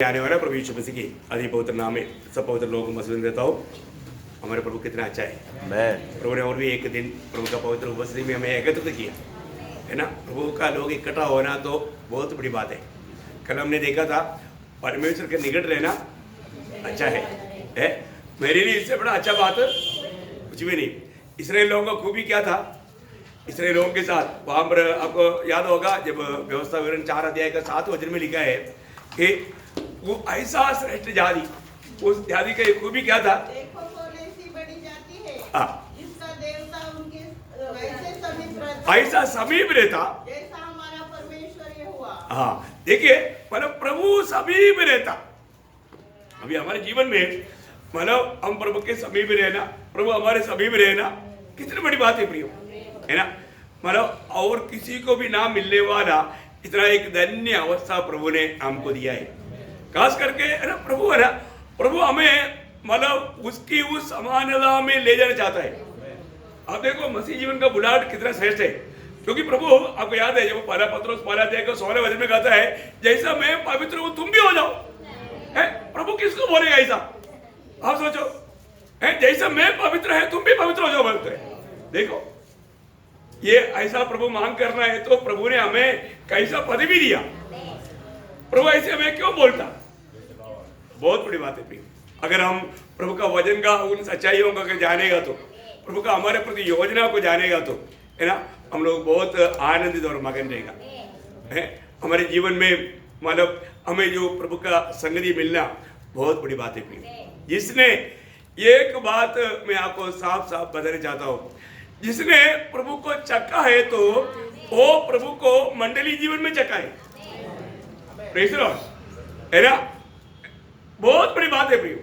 आने वाला प्रभु यीशु मसीह की अति पवित्र नाम में सब पवित्र लोगों को मसलन देता हूँ। हमारे प्रभु कितना अच्छा है। प्रभु ने और भी एक दिन प्रभु का पवित्र उपस्थिति में हमें एकत्रित किया है ना। प्रभु का लोग इकट्ठा होना तो बहुत बड़ी बात है। कल हमने देखा था परमेश्वर के निकट रहना अच्छा है? मेरे लिए इससे बड़ा अच्छा बात कुछ भी नहीं। इसराइल लोगों का खूबी क्या था? इसराइल लोगों के साथ वहाँ पर आपको याद होगा जब व्यवस्था विवरण 4 अध्याय का 7 वचन में लिखा है कि वो ऐसा श्रेष्ठ जाति, उस जाति का एक खूबी क्या था? देखो कौन ऐसी बड़ी जाति है जिसका देवता उनके ऐसा समीप रहता जैसा हमारा परमेश्वर ये हुआ। हाँ देखिए, मतलब प्रभु समीप रहता। अभी हमारे जीवन में मतलब हम प्रभु के समीप रहना, प्रभु हमारे समीप रहना कितनी बड़ी बात है प्रियो, है ना। मतलब और किसी को भी ना मिलने वाला इतना एक धन्य अवस्था प्रभु ने हमको दिया है। खास करके है ना, प्रभु है ना, प्रभु हमें मतलब उसकी उस समानता में ले जाना चाहता है। आप देखो मसीह जीवन का बुलाहट कितना श्रेष्ठ है, क्योंकि प्रभु आपको याद है जब पहला पत्रोस 1 अध्याय का 16 वचन में कहता है जैसा मैं पवित्र हूं तुम भी हो जाओ। है प्रभु किसको बोलेगा ऐसा? आप सोचो, है जैसा मैं पवित्र है तुम भी पवित्र हो जाओ। पवित्र है, देखो ये ऐसा प्रभु मांग करना है तो प्रभु ने हमें कैसा पद भी दिया। प्रभु ऐसे हमें क्यों बोलता? बहुत बड़ी बात है। अगर हम प्रभु का वचन का उन सच्चाइयों को जानेगा तो, प्रभु का हमारे प्रति योजना को जानेगा तो, है ना, हम लोग बहुत आनंदित और मगन रहेगा। है हमारे जीवन में मतलब हमें जो प्रभु का संगति मिलना बहुत बड़ी बात है। जिसने एक बात मैं आपको साफ साफ बताना चाहता हूँ, जिसने प्रभु को चखा है तो वो प्रभु को मंडली जीवन में चखा है। प्रेज़ द लॉर्ड, है ना। बहुत बड़ी बात है प्रियो।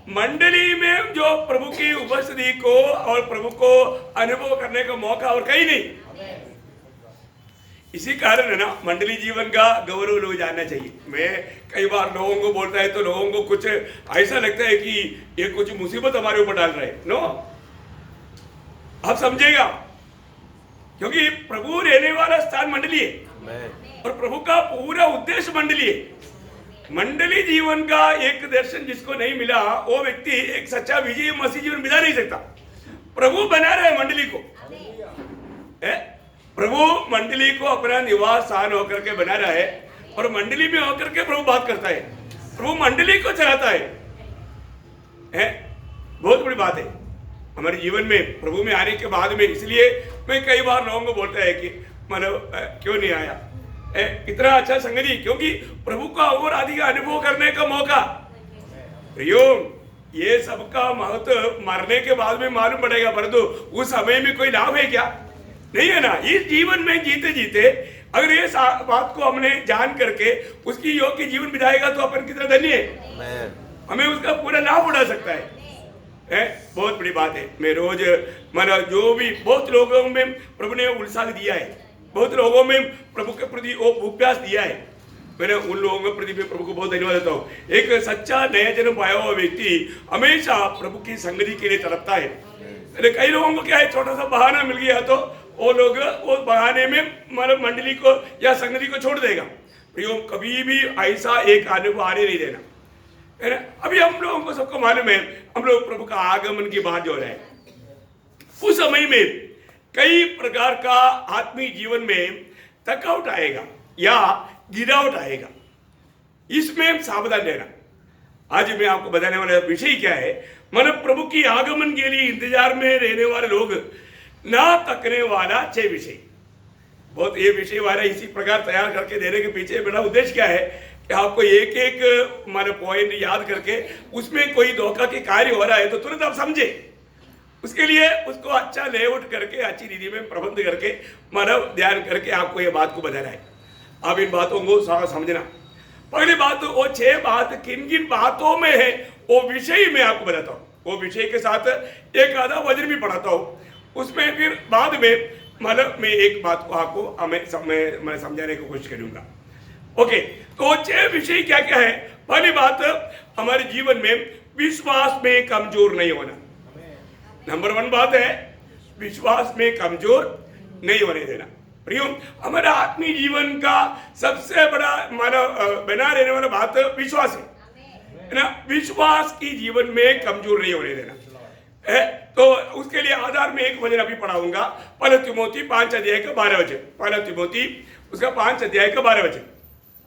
मंडली में जो प्रभु की उपस्थिति को और प्रभु को अनुभव करने का मौका और कहीं नहीं। इसी कारण है ना मंडली जीवन का गौरव लोग जानना चाहिए। मैं कई बार लोगों को बोलता है तो लोगों को कुछ ऐसा लगता है कि ये कुछ मुसीबत हमारे ऊपर डाल रहा है। नो, आप समझेगा, क्योंकि प्रभु रहने वाला स्थान मंडली है और प्रभु का पूरा उद्देश्य मंडली है। मंडली जीवन का एक दर्शन जिसको नहीं मिला वो व्यक्ति एक सच्चा विजयी मसीह जीवन बिता नहीं सकता। प्रभु बना रहा है मंडली को, प्रभु मंडली को अपना निवास स्थान होकर के बना रहा है और मंडली में होकर के प्रभु बात करता है, प्रभु मंडली को चलाता है। बहुत बड़ी बात है हमारे जीवन में प्रभु में आने के बाद में। इसलिए मैं कई बार लोगों को बोलता है कि मतलब क्यों नहीं आया, इतना अच्छा संगति, क्योंकि प्रभु का और अधिक अनुभव करने का मौका। ये सबका महत्व मरने के बाद में मालूम पड़ेगा, परंतु उस समय में कोई लाभ है क्या? नहीं है ना। इस जीवन में जीते जीते अगर ये बात को हमने जान करके उसकी योग्य जीवन बिताएगा तो अपन कितना धन्य है, हमें उसका पूरा लाभ उठा सकता है। बहुत बड़ी बात है। मैं रोज मतलब जो भी बहुत लोगों में प्रभु ने उत्साह दिया है, बहुत लोगों में प्रभु के प्रति वो उपयास दिया है। मैंने उन लोगों के प्रति भी प्रभु को बहुत धन्यवाद देता हूँ। एक सच्चा नया जन्म पाया हुआ व्यक्ति हमेशा प्रभु की संगति के लिए तड़पता है। कई लोगों को क्या है, छोटा सा बहाना मिल गया तो वो लोग वो बहाने में मतलब मंडली को या संगति को छोड़ देगा। कभी भी ऐसा एक अनुभव आने नहीं देना, है ना। अभी हम लोगों को सबको मालूम है, हम लोग प्रभु का आगमन की बात जो रहे उस समय में कई प्रकार का आत्मीय जीवन में थकावट आएगा या गिरावट आएगा। इसमें सावधान रहना। आज मैं आपको बताने वाला विषय क्या है, मतलब प्रभु की आगमन के लिए इंतजार में रहने वाले लोग ना तकने वाला 6 विषय। बहुत ये विषय वाला इसी प्रकार तैयार करके देने के पीछे मेरा उद्देश्य क्या है कि आपको एक एक मतलब पॉइंट याद करके उसमें कोई धोखा के कार्य हो रहा है तो तुरंत आप समझे। उसके लिए उसको अच्छा लेआउट करके अच्छी रीति में प्रबंध करके मानव ध्यान करके आपको ये बात को बताना है। आप इन बातों को समझना। पहली बात तो वो 6 बात किन किन बातों में है वो विषय मैं आपको बताता हूँ। वो विषय के साथ एक आधा वचन भी पढ़ाता हूँ। उसमें फिर बाद में मतलब मैं एक बात को आपको मैं समझाने की कोशिश करूंगा। ओके, तो 6 विषय क्या क्या है? पहली बात, हमारे जीवन में विश्वास में कमजोर नहीं होना। नंबर 1 बात है विश्वास में कमजोर नहीं होने देना। प्रियो, हमारा आत्मीय जीवन का सबसे बड़ा हमारा बना रहने वाला बात विश्वास है ना। विश्वास की जीवन में कमजोर नहीं होने देना है। तो उसके लिए आधार में एक वचन अभी पढ़ाऊंगा, पहला तिमोथी 5 अध्याय का 12 वचन। पहला तिमोथी उसका 5 अध्याय का 12 वचन।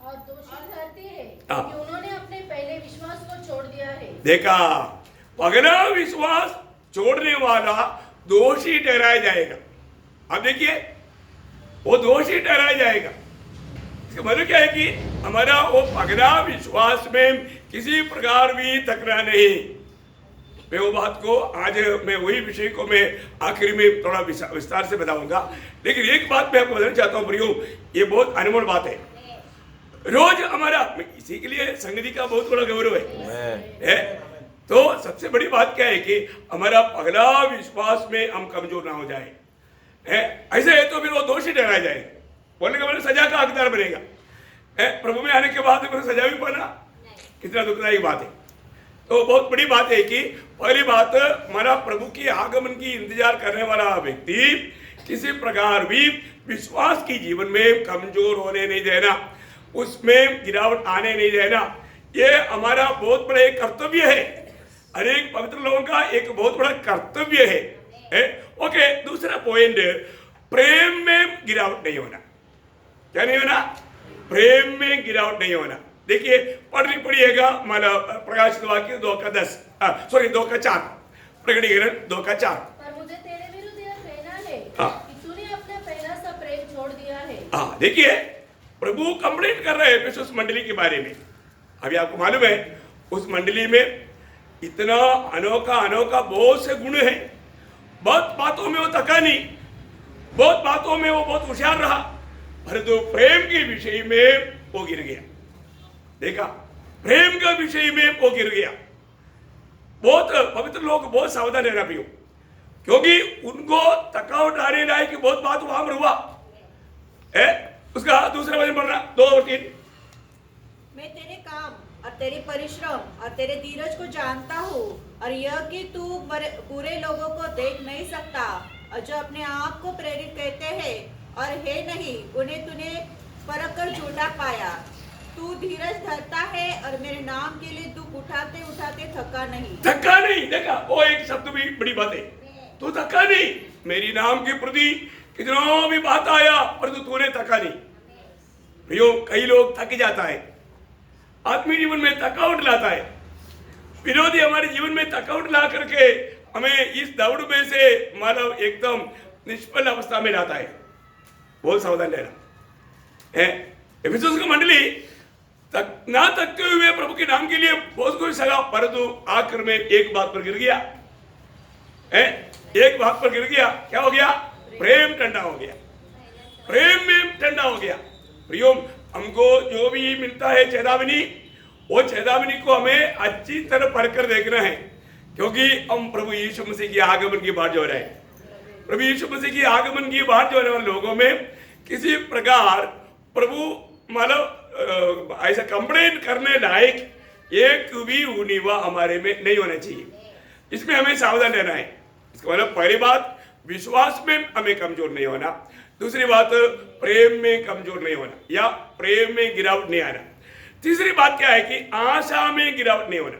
और दोषी ठहरते हैं हाँ। कि उन्होंने अपने पहले विश्वास को छोड़ दिया है। देखा, पगला विश्वास छोड़ने वाला दोषी ठहराया जाएगा। अब देखिए, वो दोषी ठहराया जाएगा। इसका मतलब क्या है कि हमारा वो पगला विश्वास में किसी प्रकार भी तकरा नहीं। मैं वो बात को आज मैं वही विषय को मैं आखिर में थोड़ा विस्तार से बताऊंगा, लेकिन एक बात मैं आपको बताना चाहता हूँ प्रियो, ये बहुत अनमोल बात है। रोज हमारा इसी के लिए संगति का बहुत बड़ा गौरव है। तो सबसे बड़ी बात क्या है कि हमारा पगला विश्वास में हम कमजोर ना हो जाए। ऐसे है तो फिर वो दोषी ठहराया जाए, बोलने का मतलब सजा का हकदार बनेगा। प्रभु में आने के बाद फिर सजा भी पाना कितना दुखदायी बात है। तो बहुत बड़ी बात है कि पहली बात, हमारा प्रभु की आगमन की इंतजार करने वाला व्यक्ति किसी प्रकार भी विश्वास की जीवन में कमजोर होने नहीं देना, उसमें गिरावट आने नहीं देना। ये हमारा बहुत बड़ा एक कर्तव्य है, अनेक पवित्र लोगों का एक बहुत बड़ा कर्तव्य है। ओके, दूसरा पॉइंट, प्रेम में गिरावट नहीं होना। क्या नहीं होना? प्रेम में गिरावट नहीं होना। देखिए, पढ़िएगा माना प्रकाशित वाक्य 2:4, प्रकटीकरण 2:4। पर मुझे तेरे विरुद्ध यह कहना है हाँ। कि तूने अपना पहला सा प्रेम छोड़ दिया है। हाँ, देखिए, प्रभु कंप्लेंट कर रहे हैं उस मंडली के बारे में। अभी आपको मालूम है उस मंडली में इतना अनोखा बहुत से गुण हैं। बहुत बातों में वो थका नहीं, बहुत बातों में वो बहुत होशियार रहा, परंतु प्रेम के विषय में वो गिर गया। देखा, प्रेम का विषय में वो गिर गया। बहुत पवित्र लोग बहुत सावधान रहना प्रियो, क्योंकि उनको थकावट आने लायक बहुत बात वहां पर हुआ है। उसका दूसरा वचन पढ़ना 2 और 3। मैं तेरे काम और तेरे परिश्रम और तेरे धीरज को जानता हूँ, और यह कि तू बुरे लोगों को देख नहीं सकता, और जो अपने आप को प्रेरित कहते हैं और है नहीं, उन्हें तूने परख कर झूठा पाया। तू धीरज धरता है और मेरे नाम के लिए दुख उठाते उठाते थका नहीं। देखा, वो एक शब्द भी बड़ी बात है। तू थका नहीं, मेरी नाम के प्रति कितना भी बात आया परंतु तूने थका नहीं। भैया, कई लोग थक जाता है, आत्मीय जीवन में थकावट लाता है। विरोधी हमारे जीवन में थकावट ला करके हमें इस दौड़ में से मानव एकदम निष्फल अवस्था में लाता है। बहुत सावधान रहना है। एफिसुस की मंडली ना थकते हुए प्रभु के नाम के लिए बहुत कुछ सगा, परंतु आखिर में एक बात पर गिर गया। एक बात पर गिर गया। क्या हो गया? प्रेम ठंडा हो गया, प्रेम में ठंडा हो गया। प्रियो, हमको जो भी मिलता है चेतावनी, वो चेतावनी को हमें अच्छी तरह पढ़कर देखना है, क्योंकि हम प्रभु यीशु मसीह की आगमन की बात जो रहे हैं। प्रभु यीशु मसीह की आगमन की बात जो होने वाले लोगों में किसी प्रकार प्रभु मतलब ऐसा कंप्लेंट करने लायक एक भी उनिवा हमारे में नहीं होना चाहिए। इसमें हमें सावधान रहना है। इसका मतलब पहली बात, विश्वास में हमें कमजोर नहीं होना। दूसरी बात, प्रेम में कमजोर नहीं होना या प्रेम में गिरावट नहीं आना। तीसरी बात क्या है कि आशा में गिरावट नहीं होना,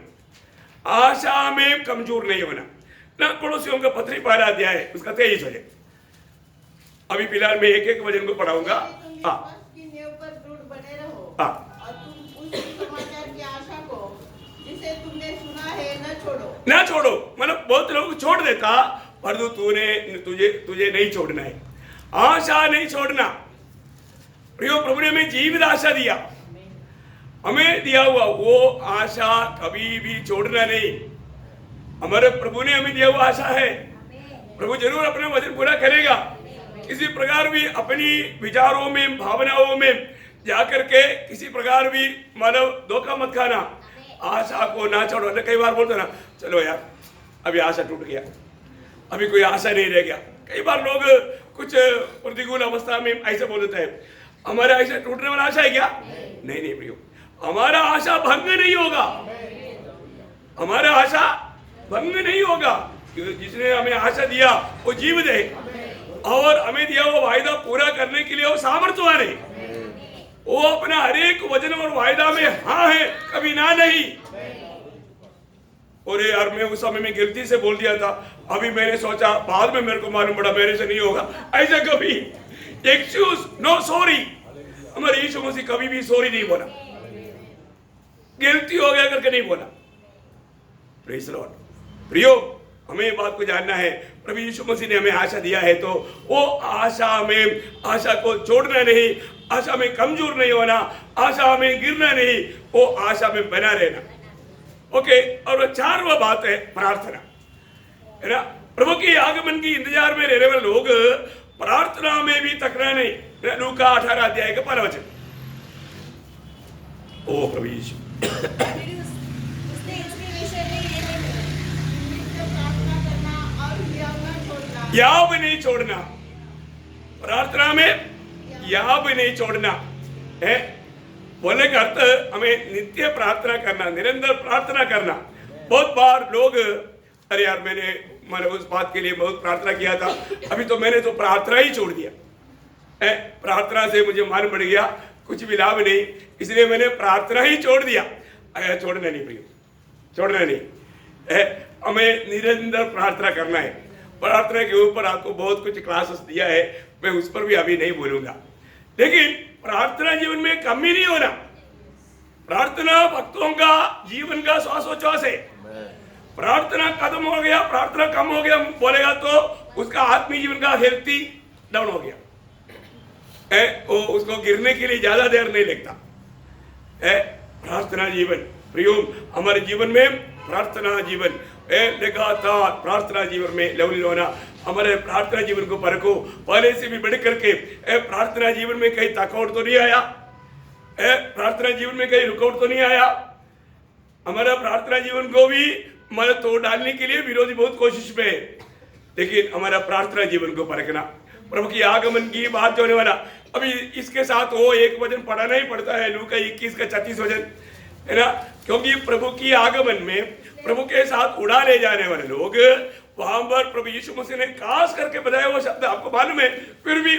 आशा में कमजोर नहीं होना ना। कोलोसियों का पत्री 1 अध्याय उसका 23 वचन। अभी फिलहाल मैं एक वचन को पढ़ाऊंगा। की नींव पर दृढ़ बने रहो, हाँ। और तुम उस समाचार की आशा को जिसे तुमने सुना है ना छोड़ो। मतलब बहुत लोग छोड़ देता, परंतु तुझे नहीं छोड़ना है। आशा नहीं छोड़ना। प्रियो, प्रभु ने हमें जीवित आशा दिया, हमें दिया हुआ वो आशा कभी भी छोड़ना नहीं। हमारे प्रभु ने हमें दिया हुआ आशा है। प्रभु जरूर अपना वचन पूरा करेगा। किसी प्रकार भी अपनी विचारों में भावनाओं में जाकर के किसी प्रकार भी मानव धोखा मत खाना, आशा को ना छोड़ो। कई बार बोलते ना, चलो यार अभी आशा टूट गया, अभी कोई आशा नहीं रह गया। कई बार लोग कुछ प्रतिकूल अवस्था में ऐसे बोल देते हैं, हमारा आशा टूटने वाला आशा है क्या? नहीं प्रियो, हमारा आशा भंग नहीं होगा, हमारा आशा भंग नहीं होगा। जिसने हमें आशा दिया वो जीवित है, और हमें दिया वो वायदा पूरा करने के लिए वो सामर्थ्यवान है। वो अपना हर एक वचन और वायदा में हाँ है, कभी ना नहीं। और यार मैं उस समय में गलती से बोल दिया था, अभी मैंने सोचा, बाद में मेरे को मालूम पड़ा मेरे से नहीं होगा ऐसा कभी। Excuse no sorry. हमारे यीशु मसीह कभी भी सॉरी नहीं बोला, गलती हो गया करके नहीं बोला। Praise the Lord. प्रियो, हमें ये बात को जानना है, प्रभु यीशु मसीह ने हमें आशा दिया है तो वो आशा को छोड़ना नहीं, आशा में कमजोर नहीं होना, आशा में गिरना नहीं, वो आशा में बना रहना। ओके, और 4वां बात है प्रार्थना, है ना। प्रभु के आगमन की इंतजार में रहने वाले लोग प्रार्थना में भी तकना नहीं। लूका 18 अध्याय का 1 वचन। ओ प्रभु यीशु, उसने इसके विषय में ये नित्य प्रार्थना करना और याव न छोड़ना। याव नहीं छोड़ना, प्रार्थना में याव नहीं छोड़ना है। बोलने का अर्थ हमें नित्य प्रार्थना करना, निरंतर प्रार्थना करना। बहुत बार लोग, अरे यार मैंने उस बात के लिए बहुत प्रार्थना किया था, अभी तो मैंने तो प्रार्थना ही छोड़ दिया है, प्रार्थना से मुझे मालूम पड़ गया कुछ भी लाभ नहीं, इसलिए मैंने प्रार्थना ही छोड़ दिया। छोड़ना नहीं प्रिय, छोड़ना नहीं है। हमें निरंतर प्रार्थना करना है। प्रार्थना के ऊपर आपको बहुत कुछ क्लासेस दिया है, मैं उस पर भी अभी नहीं बोलूंगा। लेकिन प्रार्थना जीवन में कमी नहीं होना। प्रार्थना भक्तों का जीवन का श्वासोच्छ्वास है। प्रार्थना खत्म हो गया, प्रार्थना कम हो गया बोलेगा तो उसका आत्मीय जीवन का हेल्थी डाउन हो गया है, वो उसको गिरने के लिए ज्यादा देर नहीं लगता है। प्रार्थना जीवन प्रियो, हमारे जीवन में प्रार्थना जीवन लगातार प्रार्थना जीवन में लवलीन होना। हमारे प्रार्थना जीवन को परखो, पहले से भी बढ़ करके प्रार्थना जीवन में कहीं थकावट तो नहीं आया, प्रार्थना जीवन में कहीं रुकावट तो नहीं आया। हमारा प्रार्थना जीवन को भी हमारा तोड़ डालने के लिए विरोधी बहुत कोशिश में है, लेकिन हमारा प्रार्थना जीवन को परखना। प्रभु की आगमन की बात जो होने वाला, अभी इसके साथ वो एक वचन पढ़ाना ही पड़ता है, लूका 21 का 36 वचन, है ना। क्योंकि प्रभु की आगमन में प्रभु के साथ उड़ा ले जाने वाले लोग, वहां पर प्रभु यीशु मसीह ने खास करके बताया वो शब्द आपको मालूम है, फिर भी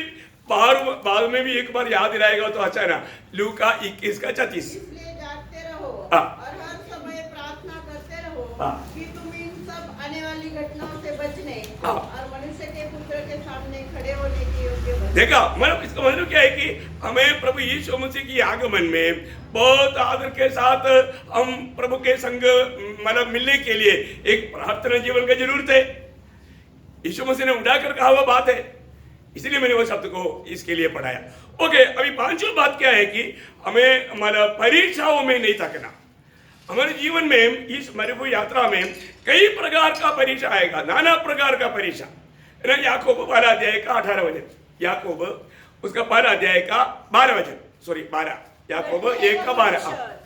बाद में भी एक बार याद दिलाएगा तो अच्छा है ना। लूका 21 का 36। इसलिए जागते रहो और हाँ। हर समय प्रार्थना करते रहो हाँ। कि तुम इन सब आने वाली घटनाओं से बचने हाँ। और मनुष्य के पुत्र के सामने खड़े होने के योग्य बनो। देखा, मतलब इसका मतलब क्या है कि हमें प्रभु यीशु मसीह की आगमन में बहुत आदर के साथ हम प्रभु के संग मतलब मिलने के लिए एक प्रार्थना जीवन की जरूरत है। यीशु मसीह ने उठाकर कहा हुआ बात है, इसलिए मैंने वो शब्द को इसके लिए पढ़ाया। ओके, अभी 5वीं बात क्या है कि हमें हमारा परीक्षाओं में नहीं थकना। हमारे जीवन में इस मरुभूमि यात्रा में कई प्रकार का परीक्षा आएगा, नाना प्रकार का परीक्षा। याकूब 12 अध्याय का 18 वचन, याकूब उसका 12 अध्याय का 12 वचन, सॉरी 12, याकूब 1 का 12।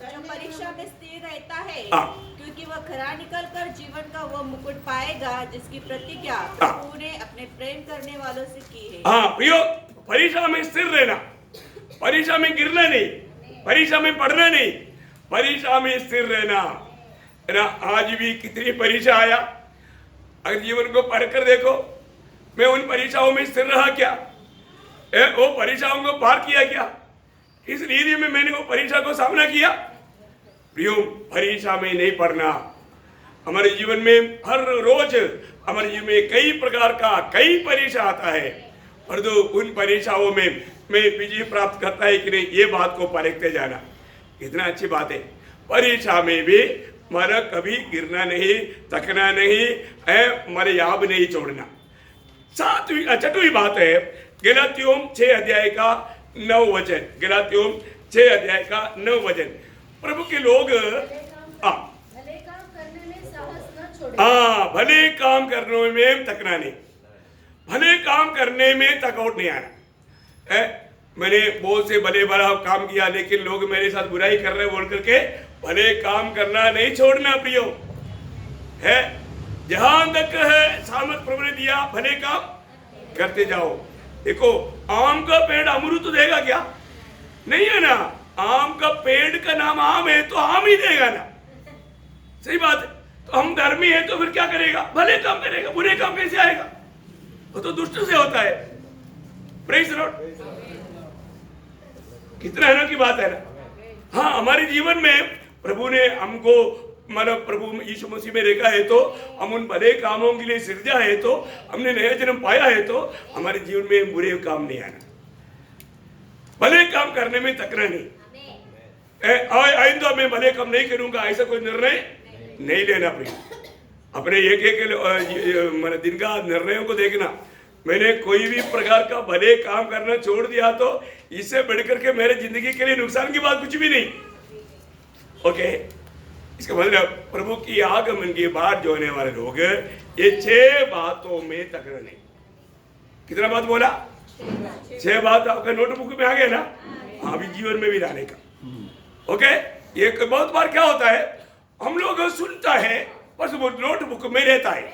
जो परीक्षा में स्थिर रहता है, हाँ। क्योंकि वह खरा निकल कर जीवन का वो मुकुट पाएगा जिसकी प्रतिज्ञा हाँ। प्रभु ने अपने प्रेम करने वालों से की है। हाँ प्रियो, परीक्षा में स्थिर रहना, परीक्षा में गिरना नहीं, परीक्षा में पढ़ना नहीं, परीक्षा में स्थिर रहना, है ना। आज भी कितनी परीक्षा आया, अगर जीवन को पढ़ कर देखो, मैं उन परीक्षाओं में स्थिर रहा क्या, वो परीक्षाओं को पार किया क्या, इस रीति में मैंने वो परीक्षा को सामना किया। प्रियो, परीक्षा में नहीं पढ़ना। हमारे जीवन में हर रोज हमारे जीवन में कई प्रकार का कई परीक्षा आता है, और तो उन परीक्षाओं में मैं विजय प्राप्त करता है कि नहीं, ये बात को परखते जाना कितना अच्छी बात है। परीक्षा में भी हमारा कभी गिरना नहीं, थकना नहीं है, हमारे याद नहीं छोड़ना। 6वीं बात है गलातियों 6 अध्याय का 9 वचन, गलातियों 6 अध्याय का 9 वचन। प्रभु के लोग भले काम करने में साहस न छोड़े। भले काम करने में थकना नहीं, भले काम करने में थकावट नहीं आना है। मैंने बहुत से भले भला काम किया, लेकिन लोग मेरे साथ बुराई कर रहे बोल करके भले काम करना नहीं छोड़ना प्रियो है। जहां तक है सामर्थ प्रभु ने दिया, भले काम करते जाओ। देखो, आम का पेड़ अमरूद देगा क्या? नहीं है ना। आम का पेड़ का नाम आम है तो आम ही देगा ना, सही बात है। तो हम धर्मी है तो फिर क्या करेगा? भले काम करेगा, बुरे काम कैसे आएगा? वो तो दुष्ट से होता है। Praise the Lord. कितना है ना की बात है ना। हाँ, हमारे जीवन में प्रभु ने हमको मतलब प्रभु यीशु मसीह में रेखा है तो हम उन भले कामों के लिए सृजा है तो हमने नया जन्म पाया है तो हमारे जीवन में बुरे काम नहीं आना, भले काम करने में तकना नहीं। आइंदा मैं भले काम नहीं करूंगा ऐसा कोई निर्णय नहीं लेना। अपने एक एक दिन का निर्णयों को देखना। मैंने कोई भी प्रकार का भले काम करना छोड़ दिया तो इससे बढ़कर के मेरे जिंदगी के लिए नुकसान की बात कुछ भी नहीं। ओके, इसका मतलब प्रभु की आगमन के बाद जो होने वाले लोग ये 6 बातों में तकड़ा नहीं। कितना बात बोला? 6 बात आपका नोटबुक में आ गया ना, अभी जीवन में भी लाने का। ओके, ये बहुत बार क्या होता है हम लोग सुनता है पर वो नोटबुक में रहता है।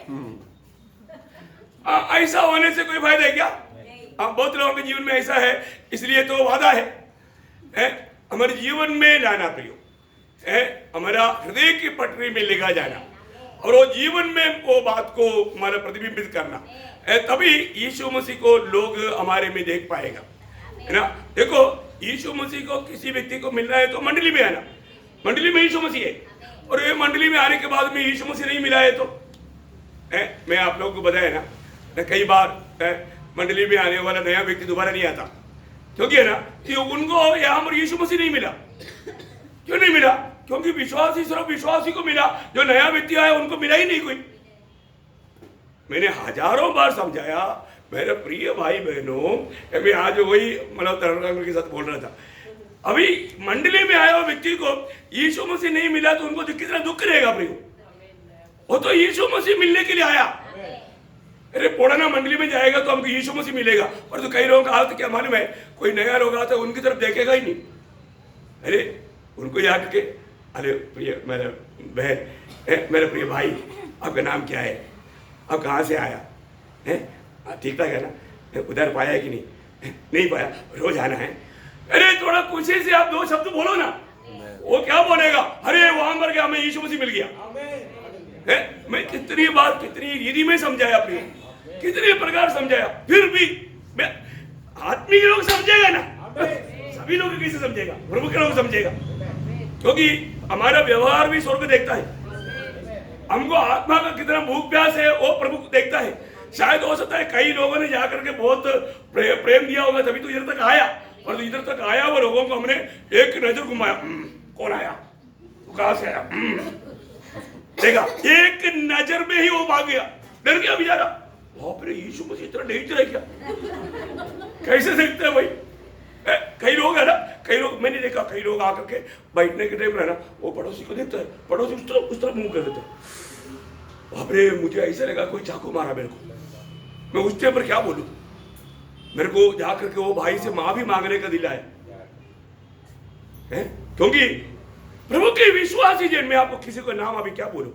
ऐसा होने से कोई फायदा है क्या? बहुत लोगों के जीवन में ऐसा है, इसलिए तो वादा है हमारे जीवन में लाना प्रियो है, हमारा हृदय की पटरी में लेकर जाना और वो जीवन में वो बात को हमारा प्रतिबिंबित करना, तभी यीशु मसीह को लोग हमारे में देख पाएगा, है ना। देखो, यीशु मसीह को किसी व्यक्ति को मिलना है तो मंडली में आना। मंडली में यीशु मसीह है और ये मंडली में आने के बाद में यीशु मसीह नहीं मिला है तो मैं आप लोगों को बताया ना, कई बार मंडली में आने वाला नया व्यक्ति दोबारा नहीं आता, क्योंकि है ना कि उनको यहाँ पर यीशु मसीह नहीं मिला। क्यों नहीं मिला? क्योंकि विश्वासी सिर्फ विश्वासी को मिला, जो नया व्यक्ति आया उनको मिला ही नहीं कोई। मैंने हजारों बार समझाया मेरे प्रिय भाई बहनों, मैं आज वही मतलब तरंग के साथ बोल रहा था, अभी मंडली में आया हुआ व्यक्ति को यीशु मसीह नहीं मिला तो उनको कितना दुख रहेगा प्रियो। वो तो यीशु मसीह मिलने के लिए आया। अरे पोड़ाना मंडली में जाएगा तो हमको यीशु मसीह मिलेगा, और तो कई लोगों का हालत क्या मालूम है, कोई नया लोग आता है उनकी तरफ देखेगा ही नहीं। अरे उनको याद के, अरे प्रिय मेरा बहन, मेरे प्रिय भाई, आपका नाम क्या है, आप कहाँ से आया है, ठीक ठाक है ना, उधर पाया है कि नहीं, नहीं पाया, रोज आना है। अरे थोड़ा खुशी से आप 2 शब्द बोलो ना, वो क्या बोलेगा, अरे वहां पर क्या हमें यीशु मसीह मिल गया है। मैं कितनी बार कितनी रीति में समझाया प्रिय, कितने प्रकार समझाया, फिर भी आदमी के लोग समझेगा ना, सभी लोग कैसे समझेगा, प्रभु के लोग समझेगा, क्योंकि हमारा व्यवहार भी स्वर्ग देखता है। हमको आत्मा का कितना भूख प्यास है वो प्रभु देखता है। शायद हो सकता है कई लोगों ने जाकर के बहुत प्रेम दिया होगा तभी तो इधर तक आया, और तो इधर तक आया वो लोगों को हमने एक नजर घुमाया, कौन आया, कहां से आया, देखा, एक नजर में ही वो भाग गया, डर गया बेचारा। बाप रे, यीशु मसीह इतना डेंजर है क्या, कैसे देखते हैं भाई। कई लोग है ना, कई लोग मैंने देखा, कई लोग आकर के बैठने के टाइम ना वो पड़ोसी को देखता है, पड़ोसी उस तरफ मुंह कर देता है। बाप रे, मुझे ऐसा लगा कोई चाकू मारा मेरे को, मैं उस टाइम पर क्या बोलूं। मेरे को जाकर के वो भाई से मां भी मांगने का दिल आया है, क्योंकि प्रभु के विश्वासी जन में आपको किसी को नाम अभी क्या बोलूं,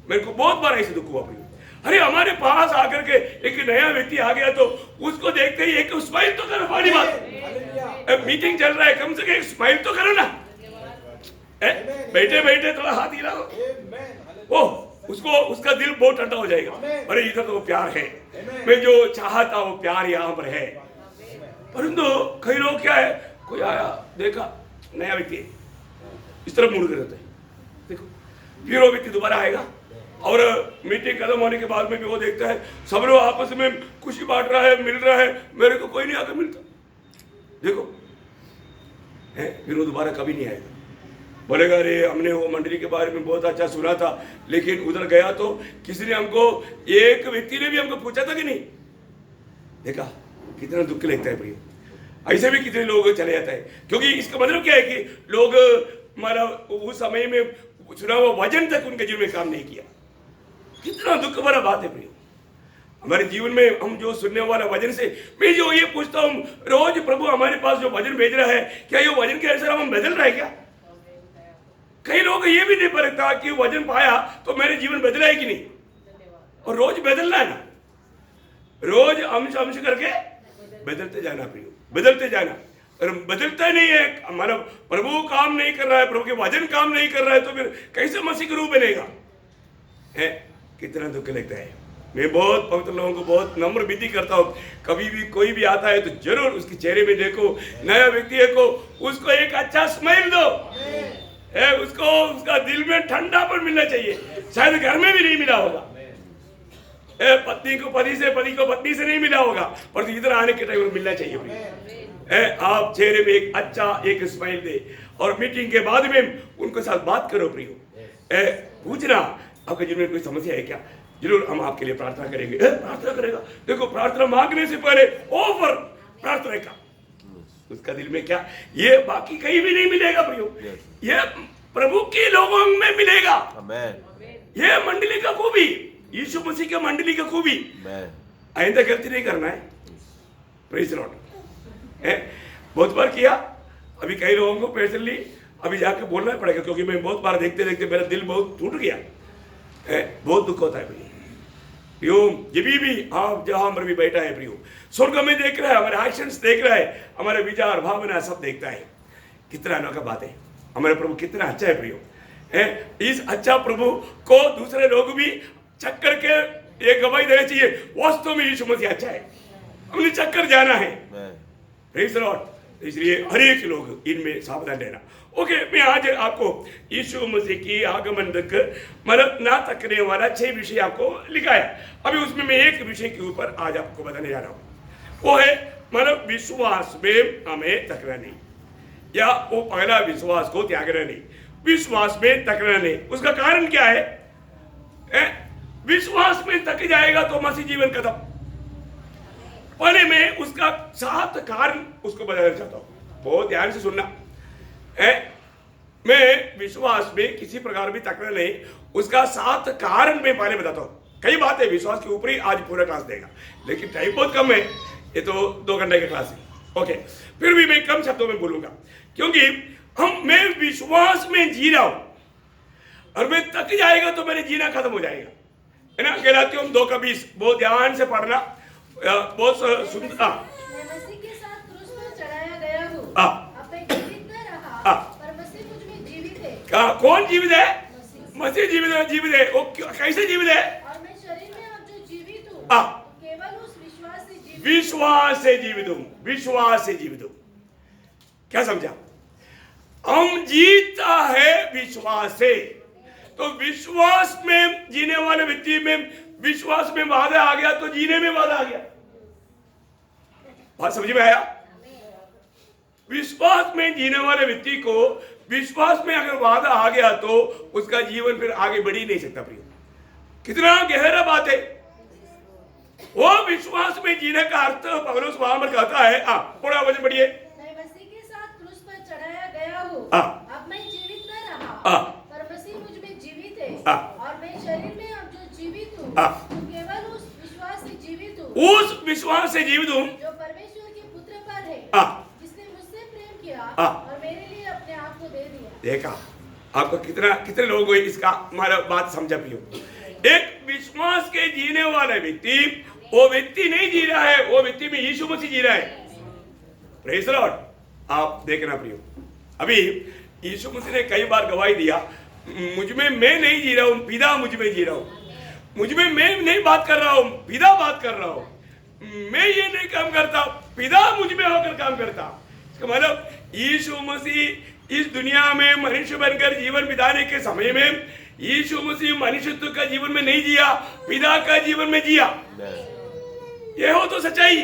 मेरे को बहुत बार ऐसे दुख हुआ। अरे हमारे पास आकर के एक नया व्यक्ति आ गया तो उसको देखते ही एक स्माइल तो करो, बड़ी बात, मीटिंग चल रहा है, कम से कम एक स्माइल तो करो ना, बैठे बैठे थोड़ा हाथ हिलाओ, वो उसको उसका दिल बहुत ठंडा हो जाएगा। अरे इधर तो वो प्यार है, मैं जो चाहता वो प्यार यहाँ पर है। परंतु कई लोग क्या है, कोई आया देखा नया व्यक्ति इस तरफ मुड़ कर रहता है, देखो फिर वो व्यक्ति दोबारा आएगा और मीटिंग खत्म होने के बाद में भी वो देखता है सब लोग आपस में खुशी बांट रहा है, मिल रहा है, मेरे को कोई नहीं आकर मिलता, देखो है, फिर वो दोबारा कभी नहीं आएगा। बोलेगा अरे हमने वो मंडली के बारे में बहुत अच्छा सुना था, लेकिन उधर गया तो किसी ने हमको, एक व्यक्ति ने भी हमको पूछा था कि नहीं, देखा कितना दुख लगता है भैया। ऐसे भी कितने लोग चले जाते हैं, क्योंकि इसका मतलब क्या है कि लोग मतलब उस समय में सुना हुआ वचन तक उनके जीवन में काम नहीं किया। कितना दुख भरा बात है प्रिय। हमारे जीवन में हम जो सुनने वाला वचन से, मैं जो ये पूछता हूँ रोज, प्रभु हमारे पास जो वचन भेज रहा है, क्या ये वचन के अनुसार हम बदल रहे हैं क्या? कई लोग ये भी नहीं परखता कि वचन पाया तो मेरे जीवन बदला है कि नहीं, और रोज बदलना है ना, रोज अंश अंश करके बदलते जाना प्रिय, बदलते जाना। और बदलता नहीं है, हमारा प्रभु काम नहीं कर रहा है, प्रभु के वचन काम नहीं कर रहा है, तो फिर कैसे मसीह का रूप बनेगा है? कितना दुख लगता है। मैं बहुत पवित्र लोगों को बहुत नम्र विनती करता हूँ, कभी भी कोई भी आता है तो जरूर उसके चेहरे में देखो, नया व्यक्ति है को उसको एक अच्छा स्माइल दो, उसको उसका दिल में ठंडापन मिलना चाहिए, शायद घर में भी नहीं मिला होगा, पत्नी को पति से, पति को पत्नी से नहीं मिला होगा, पर इधर आने के टाइम मिलना चाहिए। आप चेहरे में एक अच्छा एक स्माइल दे और मीटिंग के बाद में उनके साथ बात करो प्रियो, पूछना आपके जीवन में कोई समस्या है क्या, जरूर हम आपके लिए प्रार्थना करेंगे। प्रार्थना करेगा, देखो प्रार्थना मांगने से पहले ऑफर प्रार्थना का, उसका दिल में क्या, ये बाकी कहीं भी नहीं मिलेगा प्रियो, ये प्रभु के लोगों में मिलेगा। ये मंडली का खूबी, यीशु मसीह के मंडली का खूबी, आइंदा गलती नहीं करना है। Praise the Lord. बहुत बार किया, अभी कई लोगों को पर्सनली अभी जाकर बोलना पड़ेगा, क्योंकि मैं बहुत बार देखते देखते मेरा दिल बहुत टूट गया, बहुत दुख होता है प्रियो। जब भी आप जहां पर भी बैठा है प्रियो, स्वर्ग में देख रहा है, हमारे एक्शंस देख रहा है, हमारे विचार भावना सब देखता है। कितना अनोखा बात है, हमारे प्रभु कितना अच्छा है प्रियो। इस अच्छा प्रभु को दूसरे लोग भी चक्कर के एक गवाही देना चाहिए, वास्तव में यीशु मसीह अच्छा है, हमने चक्कर जाना है। Praise the Lord. इसलिए हर एक लोग इनमें सावधान रहना। ओके, मैं आज आपको यीशु मसीह की आगमन तक मतलब ना तकने वाला 6 विषय आपको लिखाया। अभी उसमें मैं एक विषय के ऊपर आज आपको बताने जा रहा हूँ, वो है मतलब विश्वास में हमें तकना नहीं, या वो पहला विश्वास को त्यागना नहीं, विश्वास में तकना नहीं। उसका कारण क्या है? विश्वास में तक जाएगा तो मसीह जीवन खत्म। पहले मैं उसका 7 कारण उसको बताना चाहता हूं, बहुत ध्यान से सुनना है। मैं विश्वास में किसी प्रकार भी तकना नहीं, उसका 7 कारण मैं पहले बताता हूं। कई बातें विश्वास के ऊपर ही आज पूरा क्लास देगा, लेकिन टाइम बहुत कम है, ये तो 2 घंटे की क्लास है। ओके, फिर भी मैं कम शब्दों में बोलूंगा, क्योंकि मैं विश्वास में जी रहा हूं और मैं तक जाएगा तो मेरे जीना खत्म हो जाएगा, है ना। गलातियों 2:20 बहुत ध्यान से पढ़ना, बहुत सुंदर। मैं मसीह के साथ क्रूस पर चढ़ाया गया हूँ, अब मैं जीवित न रहा, पर मसीह मुझ में जीवित है। कौन जीवित है? मसीह जीवित है। जीवित है वो कैसे जीवित है? और मैं शरीर में अब जो जीवित हूँ केवल उस विश्वास से जीवित, विश्वास से जीवित हूँ, विश्वास से जीवित हूँ। क्या समझा? हम जीता है विश्वास से, तो विश्वास में जीने वाले व्यक्ति में विश्वास में वादा आ गया तो जीने में वादा आ गया। बात समझ में आया? विश्वास में जीने वाले व्यक्ति को विश्वास में अगर वादा आ गया तो उसका जीवन फिर आगे बढ़ ही नहीं सकता प्रिय। कितना गहरा बात है। वो विश्वास में जीने का अर्थ पौलुस वहां पर कहता है, थोड़ा वचन पढ़िए। मैं मसीह के साथ क्रूस पर चढ़ाया गया हूँ, अब मैं जीवित न रहा, पर मसीह मुझ में जीवित है, और मैं शरीर में अब जो जीवित हूँ केवल उस विश्वास से जीवित हूँ, उस विश्वास से जीवित हूँ जो परमेश्वर के पुत्र पर है, जिसने मुझसे प्रेम किया और मेरे लिए अपने आप को दे दिया। देखा आपको कितने लोगों को इसका हमारा बात समझा पियो। एक विश्वास के जीने वाला व्यक्ति, वो व्यक्ति नहीं जी रहा है, वो व्यक्ति में यीशु मसीह जी रहा है। Praise the Lord. आप देखना प्रियो, अभी यीशु मसीह ने कई बार गवाही दिया, मुझ में मैं नहीं जी रहा हूं, पिता मुझ में जी रहा हूं। मुझ में मैं नहीं बात कर रहा हूं, पिता बात कर रहा हूं। मैं ये नहीं काम करता, पिता मुझ में होकर काम करता। इसका मतलब यीशु मसीह इस दुनिया में मनुष्य बनकर जीवन बिताने के समय में यीशु मसीह मनुष्यत्व का जीवन में नहीं जिया, पिता का जीवन में जिया। ये हो तो सच्चाई।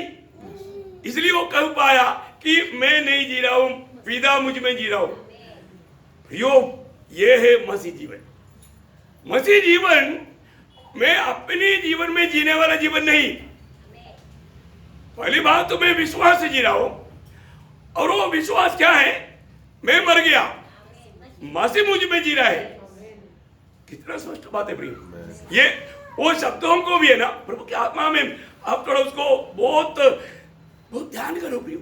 इसलिए वो कह पाया कि मैं नहीं जी रहा हूं, पिता मुझ में जी रहा हूं। ये है मसीह जीवन। मसीह जीवन मैं अपने जीवन में जीने वाला जीवन नहीं। पहली बात तो मैं विश्वास से जी रहा हूं, और वो विश्वास क्या है? मैं मर गया, मसीह मुझ में जी रहा है। कितना स्पष्ट बात है प्रिय। ये वो शब्दों को भी है ना प्रभु की आत्मा में, आप थोड़ा उसको बहुत बहुत ध्यान करो प्रिय।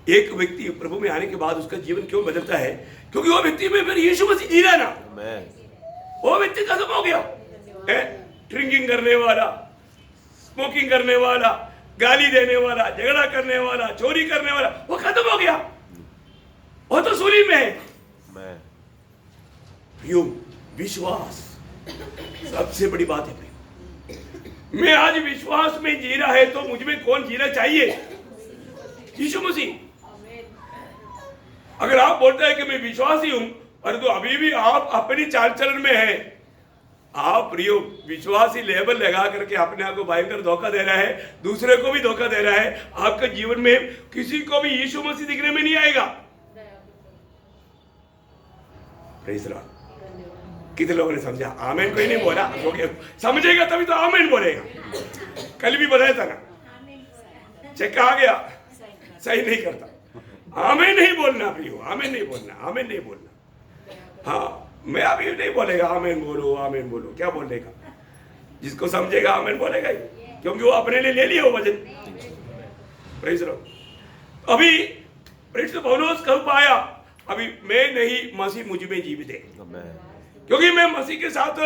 एक व्यक्ति प्रभु में आने के बाद उसका जीवन क्यों बदलता है? क्योंकि वो व्यक्ति में फिर यीशु मसीह जी रहा है ना। वो व्यक्ति खत्म हो गया, ड्रिंकिंग करने वाला, स्मोकिंग करने वाला, गाली देने वाला, झगड़ा करने वाला, चोरी करने वाला, वो खत्म हो गया। वो तो सूली में है। विश्वास सबसे बड़ी बात है। मैं आज विश्वास में जी रहा है तो मुझ में कौन जीना चाहिए? यीशु मसीह। अगर आप बोलते हैं कि मैं विश्वासी हूं परंतु अभी भी आप अपनी चाल चलन में हैं, आप प्रियो विश्वासी लेबल लगा करके अपने आप को भयंकर धोखा दे रहा है, दूसरे को भी धोखा दे रहा है। आपके जीवन में किसी को भी यीशु मसीह दिखने में नहीं आएगा। Praise Lord. कितने लोगों ने समझा? आमीन कोई नहीं बोला? समझेगा तभी तो आमीन बोलेगा। कल भी बताया था ना, चेक आ गया, सही नहीं करता। आमीन नहीं बोलना प्रियो, आमीन नहीं बोलना, आमीन नहीं बोलना। हाँ, मैं अभी नहीं बोलेगा आमीन बोलो, आमीन बोलो, क्या बोलेगा? जिसको समझेगा आमीन बोलेगा ही, क्योंकि वो अपने लिए ले लिया वो वचन। Praise Lord. अभी प्रेरित पौलुस कब पाया? अभी मैं नहीं, मसीह मुझ में जीवित है, क्योंकि मैं मसीह के साथ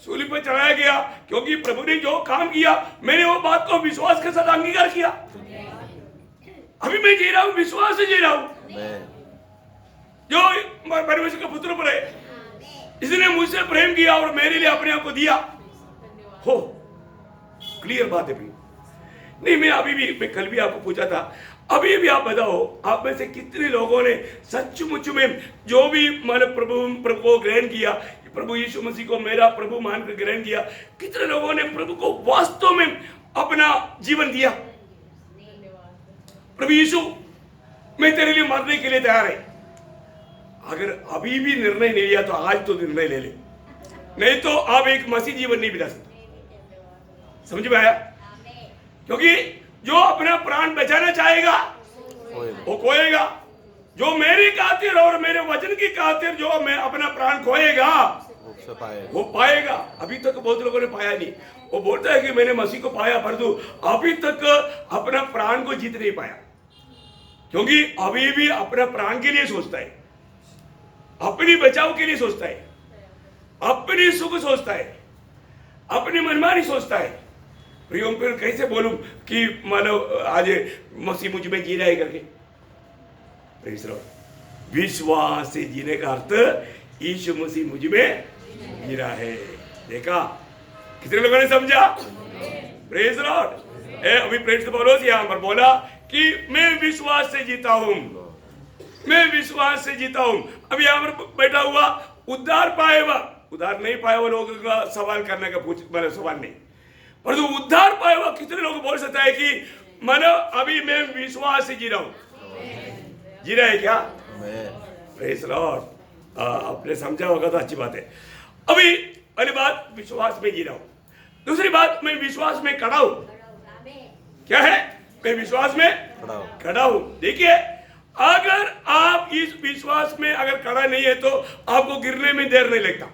सूली पर चढ़ाया गया। क्योंकि प्रभु ने जो काम किया मैंने वो बात को विश्वास के साथ अंगीकार किया। अभी मैं जी रहा हूं, विश्वास से जी रहा हूं। जो परमेश्वर का पुत्र पर है, इसने मुझसे प्रेम किया और मेरे लिए अपने आप को दिया। हो क्लियर बात है भाई। नहीं, मैं अभी भी, मैं कल भी आपको पूछा था, अभी भी आप बताओ, आप में से कितने लोगों ने सचमुच में जो भी मतलब प्रभु को ग्रहण किया, प्रभु यीशु मसीह को मेरा प्रभु मानकर ग्रहण किया? कितने लोगों ने प्रभु को वास्तव में अपना जीवन दिया? प्रभु यीशु, मैं तेरे लिए मरने के लिए तैयार है। अगर अभी भी निर्णय नहीं लिया तो आज तो निर्णय ले ले, नहीं तो आप एक मसीह जीवन नहीं बिता सकते। समझ में आया? क्योंकि जो अपना प्राण बचाना चाहेगा वो खोएगा। जो मेरी खातिर और मेरे वचन की खातिर जो मैं अपना प्राण खोएगा वो पाएगा। अभी तक बहुत लोगों ने पाया नहीं। वो बोलता है कि मैंने मसीह को पाया, परंतु अभी तक अपना प्राण को जीत नहीं पाया, क्योंकि अभी भी अपना प्राण के लिए सोचता है, अपनी बचाव के लिए सोचता है, अपनी सुख सोचता है, अपनी मनमानी सोचता है। प्रियो, फिर कैसे बोलूं कि मानो आज मसीह मुझ में जी रहा है करके? Praise Lord. विश्वास से जीने का अर्थ यीशु मसीह मुझ में जी रहा है। देखा? कितने लोगों ने समझा? Praise Lord. अभी प्रेरित पौलुस यहां पर बोला कि मैं विश्वास से जीता हूं, मैं विश्वास से जीता हूं। अभी यहां पर बैठा हुआ उद्धार पाए हुआ, उद्धार नहीं पाए हुआ लोगों का सवाल करने का मतलब सवाल नहीं, परंतु उद्धार पाए हुआ कितने लोग बोल सकता है कि मानो अभी मैं विश्वास से जी रहा हूं? जी रहा है क्या? Praise Lord. आपने समझा होगा तो अच्छी बात है। अभी पहली बात, विश्वास में जी रहा हूं। दूसरी बात, मैं विश्वास में खड़ा हूं। क्या है? मैं विश्वास में खड़ा हूं। देखिए, अगर आप इस विश्वास में अगर खड़ा नहीं है तो आपको गिरने में देर नहीं लगता।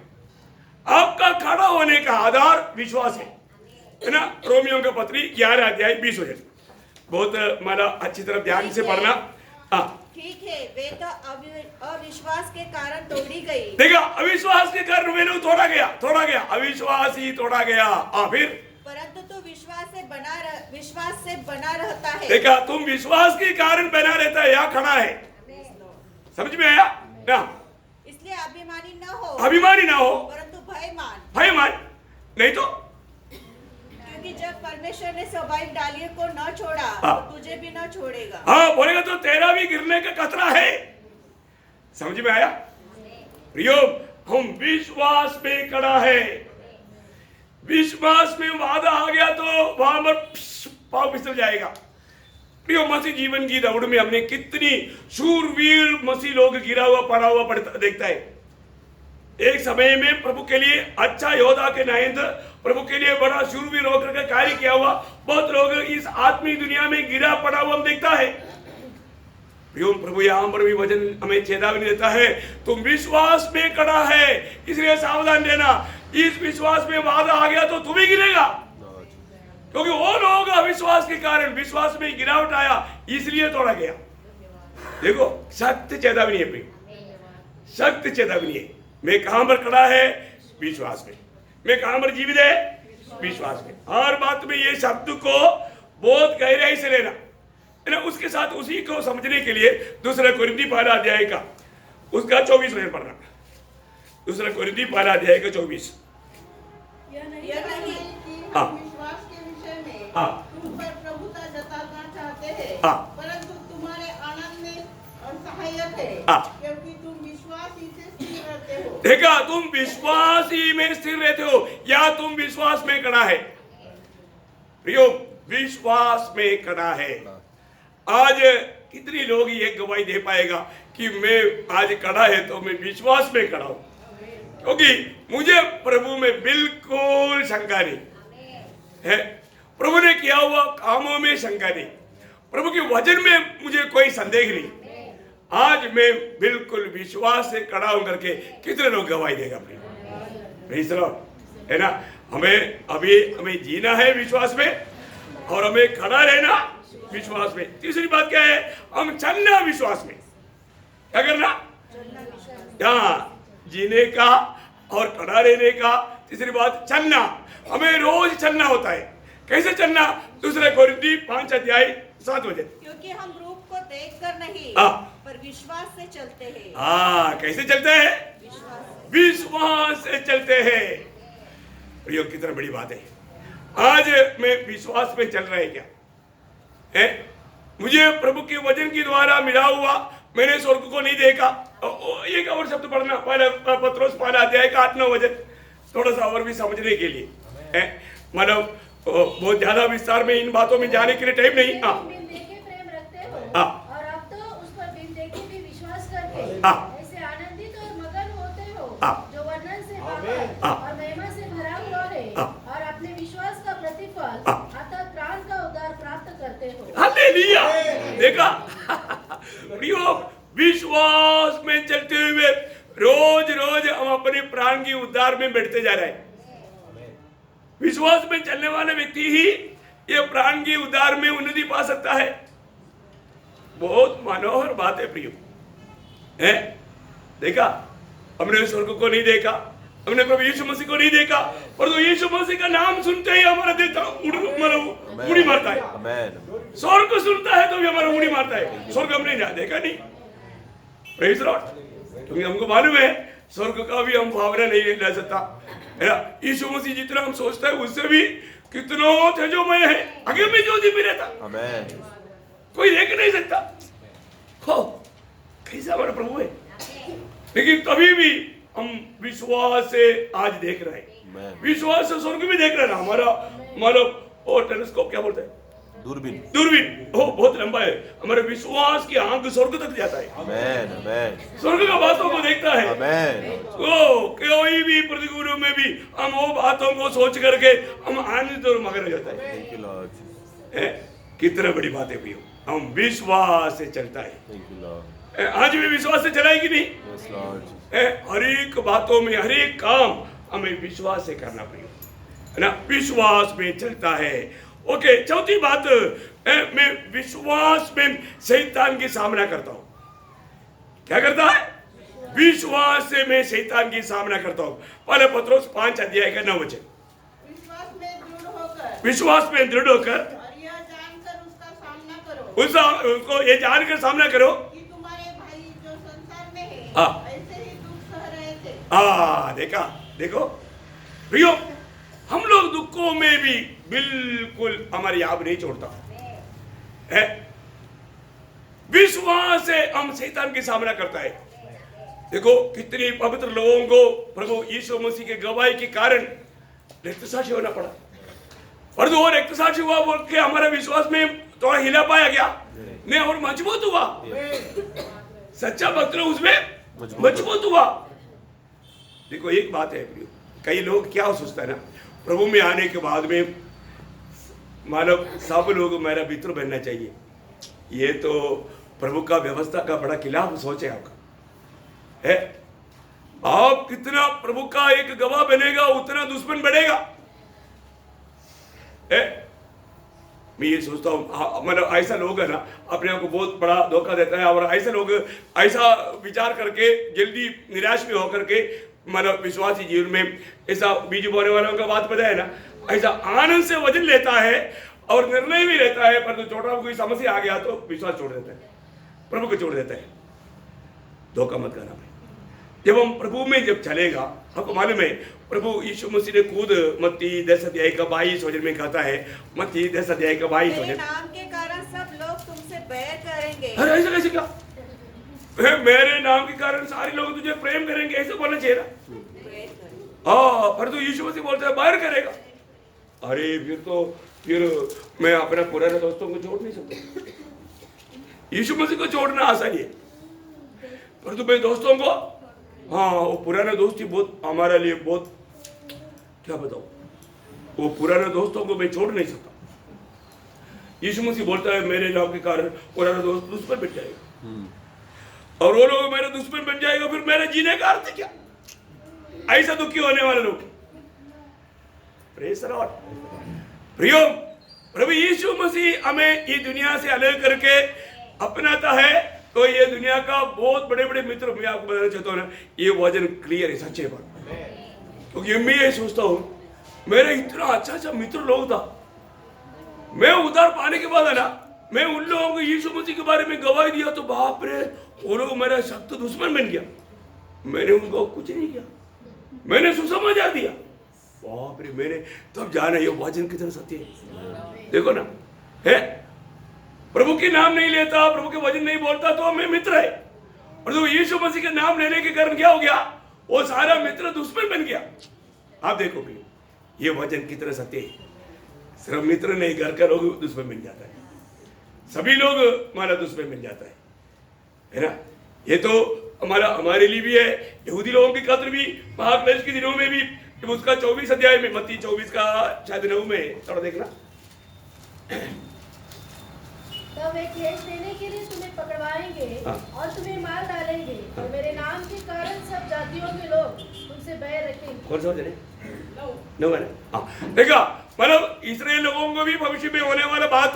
आपका खड़ा होने का आधार विश्वास है ना? रोमियो का पत्री 11 अध्याय 20 वचन बहुत माना अच्छी तरह ध्यान से पढ़ना। ठीक है, वे तो अविश्वास के कारण तोड़ी गई। देखा, अविश्वास के कारण वे लोग तोड़ा गया, अविश्वास ही तोड़ा गया। फिर परंतु तू विश्वास से बना रहता है। देखा, तुम विश्वास के कारण बना रहता है या खड़ा है। समझ में आया ना? इसलिए अभिमानी न हो परंतु भयमान नहीं तो, क्योंकि जब परमेश्वर ने स्वाभाविक डालियों को न छोड़ा तो तुझे भी न छोड़ेगा। हाँ, बोलेगा तो तेरा भी गिरने का खतरा है। समझ में आया? प्रियो, हम विश्वास में खड़ा है। विश्वास में वादा आ गया तो वहां पर पांव फिसल जाएगा। प्रियो, मसीह जीवन की दौड़ में हमने कितनी शूरवीर मसीह लोग गिरा हुआ पड़ा हुआ पड़ता देखता है। एक समय में प्रभु के लिए अच्छा योद्धा के नायंद, प्रभु के लिए बड़ा शूरवीर होकर के कार्य किया हुआ बहुत लोग इस आत्मिक दुनिया में गिरा पड़ा हुआ हम देखता है। प्रभु यहां पर भी वचन हमें चेतावनी देता है, तुम विश्वास में खड़ा है, इसलिए सावधान रहना। इस विश्वास में वादा आ गया तो तुम ही गिरेगा, क्योंकि वो लोग अविश्वास के कारण विश्वास में गिरावट आया, इसलिए तोड़ा गया। देखो, सख्त चेतावनी है, सख्त चेतावनी है। मैं कहां पर खड़ा है? विश्वास में। मैं कहां पर जीवित है? विश्वास में। हर बात में ये शब्द को बहुत गहराई से लेना है ना। उसके साथ उसी को समझने के लिए दूसरा कोरिन्थी पहला अध्याय का उसका 24 वचन पढ़ना। दूसरा कोरिन्थी पहला अध्याय का 24। यह नहीं हाँ। हम विश्वास के विषय में हाँ। तुम पर प्रभुता जताना चाहते हैं, हाँ। परंतु तुम्हारे आनंद में सहायक है, हाँ। क्योंकि तुम विश्वास ही से स्थिर रहते हो। देखा, तुम विश्वास ही में स्थिर रहते हो या तुम विश्वास में खड़ा है। प्रियो, विश्वास में खड़ा है। आज कितनी लोग ये गवाही दे पाएगा कि मैं आज खड़ा है तो मैं विश्वास में खड़ा हूं, क्योंकि मुझे प्रभु में बिल्कुल शंका नहीं है। प्रभु ने किया हुआ कामों में शंका नहीं, प्रभु के वचन में मुझे कोई संदेह नहीं। आज मैं बिल्कुल विश्वास से खड़ा हूं करके कितने लोग गवाही देगा प्लीज, है ना। हमें जीना है विश्वास में और हमें खड़ा रहना विश्वास में। तीसरी बात क्या है, हम चलना विश्वास में। क्या करना, यहाँ जीने का और खड़ा रहने का। तीसरी बात, चलना। हमें रोज चलना होता है। कैसे चलना, दूसरे कोरिन्थी 5:7 क्योंकि हम रूप को देखकर नहीं पर विश्वास से चलते हैं। कैसे चलते हैं, विश्वास से चलते हैं। प्रियो, कितना बड़ी बात है। आज मैं विश्वास में चल रहा है क्या है? मुझे प्रभु के वचन के द्वारा मिला हुआ, मैंने स्वर्ग को नहीं देखा। एक और शब्द पढ़ना, पहले पत्रोस 5:8-9 वचन, थोड़ा सा और भी समझने के लिए है। मतलब बहुत ज्यादा विस्तार में इन बातों में जाने के लिए टाइम नहीं। बिन देखे प्रेम रखते हो, हाँ। और अब तो उस पर बिन देखे भी विश्वास करके हाँ। ऐसे आनंदित और मगन होते हो, हाँ। जो वर्णन से बाहर हाँ। और महिमा से भरा हुआ है, हाँ। और अपने विश्वास का प्रतिफल हाँ। अर्थात प्राण का उद्धार प्राप्त करते हो। हालेलुया। देखा प्रियो, विश्वास में चलते हुए रोज रोज हम अपने प्राण की उद्धार में बैठते जा रहे हैं। विश्वास में चलने वाले व्यक्ति ही ये प्राण की उद्धार में उन्नति पा सकता है। बहुत मनोहर बात है प्रियो, है। देखा, हमने स्वर्ग को नहीं देखा, हमने प्रभु यीशु मसीह को नहीं देखा, पर तो यीशु मसीह का नाम सुनते ही हमारा दिल उड़ी मारता है। स्वर्ग सुनता है तो भी हमारा उड़ी मारता है। स्वर्ग हमने देखा नहीं, प्रेज़ लॉर्ड, क्योंकि हमको मालूम है स्वर्ग का भी हम भावना नहीं ले सकता, है ना। यीशु मसीह जितना हम सोचते हैं उससे भी कितना तेजोमय है, आगे में ज्योति में रहता, कोई देख नहीं सकता। हो कैसा हमारा प्रभु है। लेकिन तभी भी हम विश्वास से आज देख रहे हैं, विश्वास से स्वर्ग भी देख रहे हैं। हमारा मतलब और टेलीस्कोप क्या बोलते हैं, दूरबीन, बहुत लंबा है। हमारे विश्वास की आंख स्वर्ग तक जाता है, स्वर्ग का बातों को देखता है। कोई भी प्रतिकूल में भी हम वो बातों को सोच करके हम आनंदित और मगन हो जाता है। कितना बड़ी बात है भैया, हम विश्वास से चलता है। आज भी विश्वास से चला है कि नहीं? हर एक बातों में, हर एक काम हमें विश्वास से करना पड़ेगा, है ना। विश्वास में चलता है। ओके, चौथी बात, मैं विश्वास में शैतान की सामना करता हूं। क्या करता है? विश्वास से मैं शैतान की सामना करता हूं। पहले पत्रोस 5:9 विश्वास में दृढ़ होकर और यह जानकर उसका सामना करो, उसको ये जानकर सामना करो कि तुम्हारे भाई जो संसार में है हाँ। ऐसे ही दुख सह रहे थे। देखा, देखो प्रियो, हम लोग दुखों में भी बिल्कुल हमारी आब नहीं छोड़ता है। विश्वास से हम शैतान की सामना करता है। देखो कितनी पवित्र लोगों को प्रभु यीशु मसीह के गवाही के कारण रक्तसाक्षी होना पड़ा, और जो रक्तसाक्षी हुआ बोल के हमारा विश्वास में थोड़ा हिला पाया गया, मैं और मजबूत हुआ। सच्चा भक्त उसमें मजबूत हुआ। देखो एक बात है प्रियो, कई लोग क्या सोचता है ना, प्रभु में आने के बाद में मानव सब लोग मेरा मित्र बनना चाहिए। ये तो प्रभु का व्यवस्था का बड़ा खिलाफ सोच है आपका, है। आप कितना प्रभु का एक गवाह बनेगा उतना दुश्मन बढ़ेगा, है। मैं ये सोचता हूँ, मतलब ऐसा लोग है ना अपने आप को बहुत बड़ा धोखा देता है, और ऐसे लोग ऐसा विचार करके जल्दी निराश भी होकर के मतलब विश्वासी जीवन में ऐसा बीज बोने वालों का बात पता है ना, ऐसा आनंद से वजन लेता है और निर्णय भी लेता है, पर तो छोटा कोई समस्या आ गया तो विश्वास छोड़ देता है, प्रभु को छोड़ देता है। धोखा मत करना भाई। जब हम प्रभु में जब चलेगा आपको मालूम है प्रभु यीशु मसीह ने खुद मत्ती 10:22 में कहता है, मत्ती 10:22 मेरे नाम के कारण सब लोग तुमसे बैर करेंगे। अरे ऐसा कैसे क्या? मेरे नाम के कारण सारे लोग तुझे प्रेम करेंगे, ऐसे बोलना चाहिए ना। हाँ, पर तो यीशु मसीह बोलता है बैर करेगा। अरे फिर मैं अपने पुराने दोस्तों को छोड़ नहीं सकता। यीशु मसीह को छोड़ना आसान है, पर तो मेरे दोस्तों को, हाँ वो पुराना दोस्ती बहुत हमारे लिए बहुत, क्या बताओ, वो पुराने दोस्तों को मैं छोड़ नहीं सकता। यीशु मसीह बोलता है मेरे नाम के कारण पुराना दोस्त दुश्मन बन जाएगा, और वो लोग मेरे दुश्मन बन जाएगा, फिर मेरे जीने का अर्थ क्या? ऐसा दुखी होने वाले लोग। Praise the Lord. प्रियो, प्रभु यीशु मसीह हमें ये दुनिया से अलग करके अपनाता है, तो ये दुनिया का बहुत बड़े बड़े मित्र, मैं आपको बताना चाहता हूँ ना, ये वचन क्लियर है, सच्चे बात। क्योंकि मैं ये सोचता हूँ, मेरा इतना अच्छा मित्र लोग था, मैं उधार पाने के बाद है ना, मैं उन लोगों को यीशु मसीह के बारे में गवाही दिया तो बाप रे, वो लोग मेरा सख्त दुश्मन बन गया। मैंने उनको कुछ नहीं किया, मैंने सुसमाचार दिया, बाप रे, मैंने तब जाना ये वचन कितना सत्य है। देखो ना, है प्रभु के नाम नहीं लेता, प्रभु के वचन नहीं बोलता तो मैं मित्र है, और तो यीशु मसीह के नाम लेने के कारण क्या हो गया, वो सारा मित्र दुश्मन बन गया। आप देखो भी ये वचन कितना सत्य है। सिर्फ मित्र नहीं, घर का लोग दुश्मन बन जाता है, सभी लोग हमारा दुश्मन बन जाता है ना। ये तो हमारे लिए भी है, यहूदी लोगों की खातिर भी, महाक्लेश के दिनों में भी। जब उसका 24 अध्याय में, मत्ती 24 का शायद 9 में, थोड़ा देखना। तब वे क्लेश देने के लिए तुम्हें पकड़वाएंगे और तुम्हें मार डालेंगे, और मेरे नाम के कारण सब जातियों के लोग तुमसे बैर रखेंगे। कौन सा वचन है? 9 है ना। देखा, मतलब इस्राएल लोगों को भी भविष्य में होने वाला बात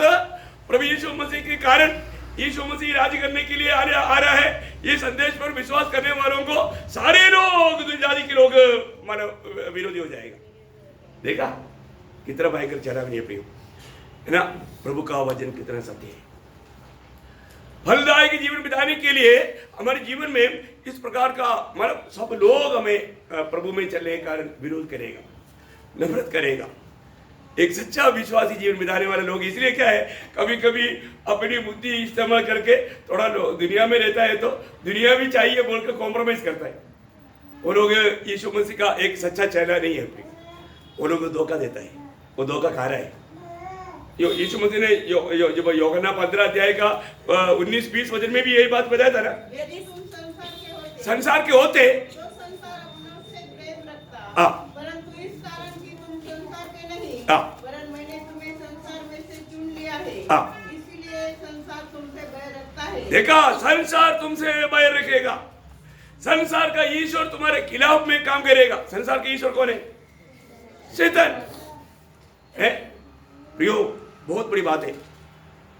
प्रभु यीशु मसीह के कारण, यीशु मसीह राज करने के लिए आ रहा है। ये संदेश पर विश्वास करने वालों को सारे लोग, जाति के लोग मानव विरोधी हो जाएगा। देखा कितना भयंकर चला नहीं प्रियो, है ना। प्रभु का वचन कितना सत्य है। फलदायक जीवन बिताने के लिए हमारे जीवन में इस प्रकार का, मतलब सब लोग हमें प्रभु में चलने के कारण विरोध करेगा, नफरत करेगा। एक सच्चा विश्वासी जीवन बिताने वाले लोग इसलिए क्या है, कभी कभी अपनी बुद्धि इस्तेमाल करके थोड़ा दुनिया में रहता है तो दुनिया भी चाहिए बोलकर कॉम्प्रोमाइज करता है। वो लोग यीशु मसीह का एक सच्चा चेला नहीं है, वो लोग धोखा देता है, वो धोखा खा रहा है। यीशु मसीह ने जब यूहन्ना 15 अध्याय का 19-20 वचन में भी यही बात बताया था ना, यदि तुम संसार के होते तो संसार अपनों से प्रेम रखता, परंतु इस कारण कि तुम संसार के नहीं, वरन मैंने तुम्हें संसार में से चुन लिया है, इसलिए संसार तुमसे बैर रखता है। देखा, संसार तुमसे बैर रखेगा, संसार का ईश्वर तुम्हारे खिलाफ में काम करेगा। संसार का ईश्वर कौन है? शैतान है। प्रियो, बहुत बड़ी बात है।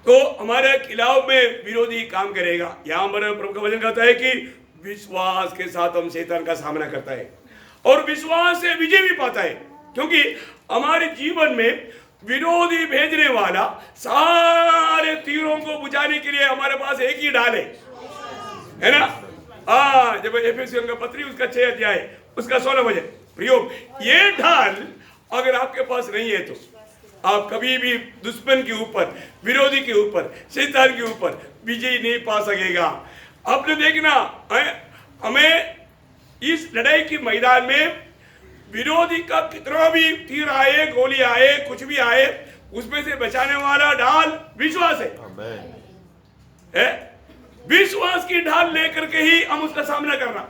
तो हमारे खिलाफ में विरोधी काम करेगा। यहाँ पर प्रभु का वचन कहता है कि विश्वास के साथ हम शैतान का सामना करता है, और विश्वास से विजय भी पाता है, क्योंकि हमारे जीवन में विरोधी भेजने वाला सारे तीरों को बुझाने के लिए हमारे पास एक ही ढाल है ना। जब एफेसियों का पत्री उसका 6 अध्याय उसका 16 वचन। प्रियो, ये ढाल अगर आपके पास नहीं है तो आप कभी भी दुश्मन के ऊपर, विरोधी के ऊपर, शैतान के ऊपर विजय नहीं पा सकेगा। आपने देखना, हमें इस लड़ाई के मैदान में विरोधी का कितना भी तीर आए, गोली आए, कुछ भी आए, उसमें से बचाने वाला ढाल विश्वास है। विश्वास की ढाल लेकर के ही हम उसका सामना करना,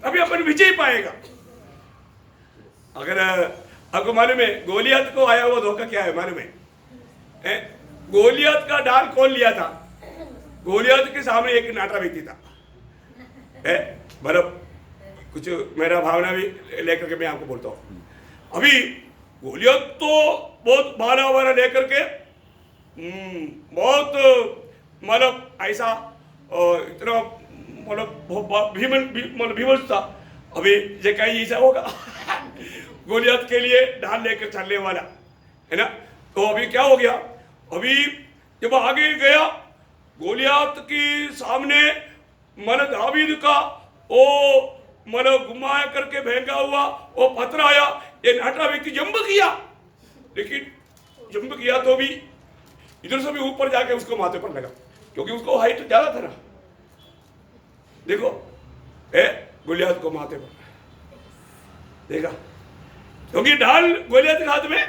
तभी अपन विजय पाएगा। अगर आपको मालूम है गोलियत को आया हुआ धोखा क्या है मालूम है? गोलियत का ढाल कौन लिया था? गोलियत के सामने एक नाटा व्यक्ति था। मतलब कुछ मेरा भावना भी लेकर के मैं आपको बोलता हूँ। अभी गोलियत तो बहुत भाला वाला लेकर के बहुत मतलब ऐसा इतना मतलब भीमस था। अभी ये कहीं ऐसा होगा गोलियत के लिए ढाल लेकर चलने वाला, है ना। तो अभी क्या हो गया, अभी जब आगे गया गोलियत के सामने मन दावीद का वो मतलब घुमाया करके फेंका हुआ, वो पत्थर आया, ये नाटा व्यक्ति जंप किया, लेकिन जंप किया तो भी इधर से भी ऊपर जाके उसको माथे पर लगा, क्योंकि उसको हाइट ज्यादा था ना। देखो गोलियत को माथे पर देखा, क्योंकि ढाल गोलियत के हाथ में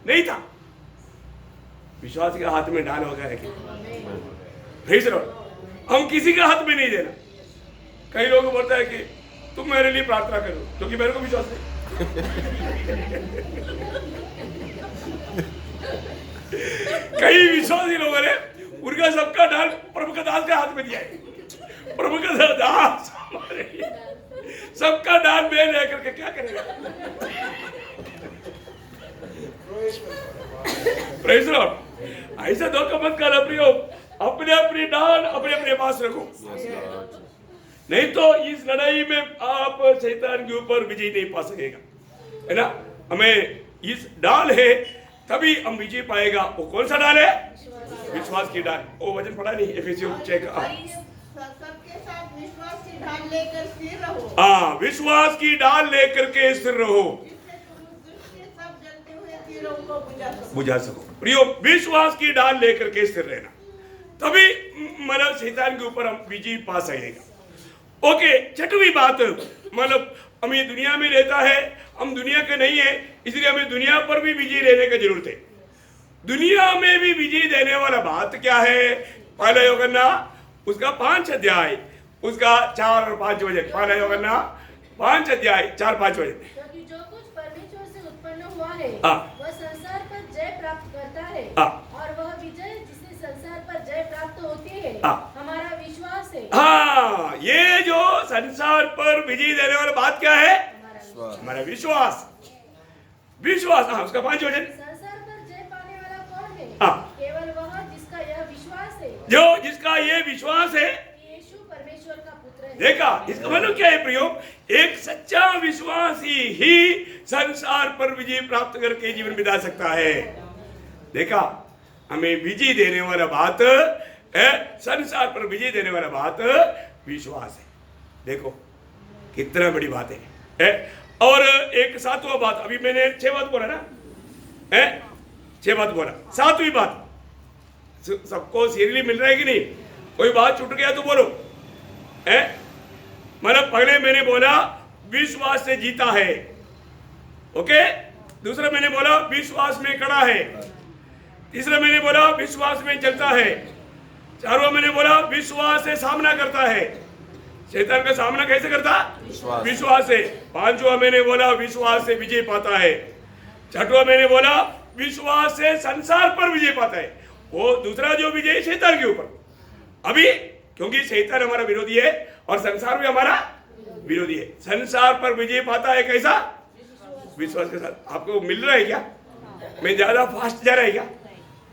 नहीं था, विश्वास के हाथ में ढाल हो गया है कि प्रेज़ द लॉर्ड। हम किसी के हाथ में नहीं देना। कई लोग बोलते हैं कि तुम मेरे लिए प्रार्थना करो, क्योंकि मेरे को विश्वास नहीं। कई विश्वासी लोगों ने उनका सबका ढाल प्रभु का दास के हाथ में दिया है। प्रभु का दास हमारे लिए सबका ढाल में लेकर के क्या करेगा? Praise the Lord. ऐसा धोखा मत करना प्रियो, अपने अपनी ढाल अपने अपने पास रखो, नहीं तो इस लड़ाई में आप शैतान के ऊपर विजय नहीं पा सकेगा, है ना। हमें इस ढाल है तभी हम विजय पाएगा। वो कौन सा ढाल है? विश्वास की ढाल। वो वचन पढ़ा नहीं, एफेसियों चेक। सबके साथ विश्वास की ढाल लेकर स्थिर रहो। हाँ, विश्वास की ढाल लेकर के स्थिर रहो, सब जलते हुए तीरों को बुझा सको। प्रियो, विश्वास की ढाल लेकर के स्थिर रहना, तभी मतलब शैतान के ऊपर हम विजय पा सकेगा। ओके, छठवीं बात, मतलब हम ये दुनिया में रहता है, हम दुनिया के नहीं है, इसलिए हमें दुनिया पर भी विजय रहने की जरूरत है। दुनिया में भी विजय देने वाला बात क्या है? पहला यूहन्ना उसका 5 अध्याय उसका 4 और 5 वचन। पहला यूहन्ना 5 अध्याय 4-5 वचन। क्योंकि जो कुछ परमेश्वर से उत्पन्न हुआ है हाँ। वह संसार पर जय प्राप्त करता है, हाँ। और वह विजय जिससे संसार पर जय प्राप्त होती है हाँ। हमारा विश्वास है। हाँ, ये जो संसार पर विजय देने वाला बात क्या है? हमारा विश्वास। विश्वास, हाँ, उसका 5 वचन। संसार पर जय पाने वाला कौन है? हाँ। केवल वह जिसका यह विश्वास है जिसका ये विश्वास है कि यीशु परमेश्वर का पुत्र है। देखा, इसका मतलब क्या है प्रियो? एक सच्चा विश्वासी ही संसार पर विजय प्राप्त करके जीवन बिता सकता है। देखा, हमें विजय देने वाला बात है, संसार पर विजय देने वाला बात विश्वास है। देखो कितना बड़ी बात है। और एक 7वां बात, अभी मैंने 6 बात बोला ना, 6 बात बोला। 7वीं बात, सबको सीरियली मिल रहा है कि नहीं? कोई बात छूट गया तो बोलो। मतलब पहले मैंने बोला विश्वास से जीता है, ओके। दूसरा मैंने बोला विश्वास में खड़ा है। तीसरा मैंने बोला विश्वास में चलता है। 4वां मैंने बोला विश्वास से सामना करता है। शैतान का सामना कैसे करता? विश्वास से। 5वां मैंने बोला विश्वास से विजय पाता है। 6वां मैंने बोला विश्वास से संसार पर विजय पाता है। वो दूसरा जो विजय है शैतान के ऊपर। अभी क्योंकि शैतान हमारा विरोधी है और संसार भी हमारा विरोधी है। संसार पर विजय पाता है कैसा? विश्वास के साथ। आपको मिल रहा है क्या? मैं ज्यादा फास्ट जा रहा है क्या?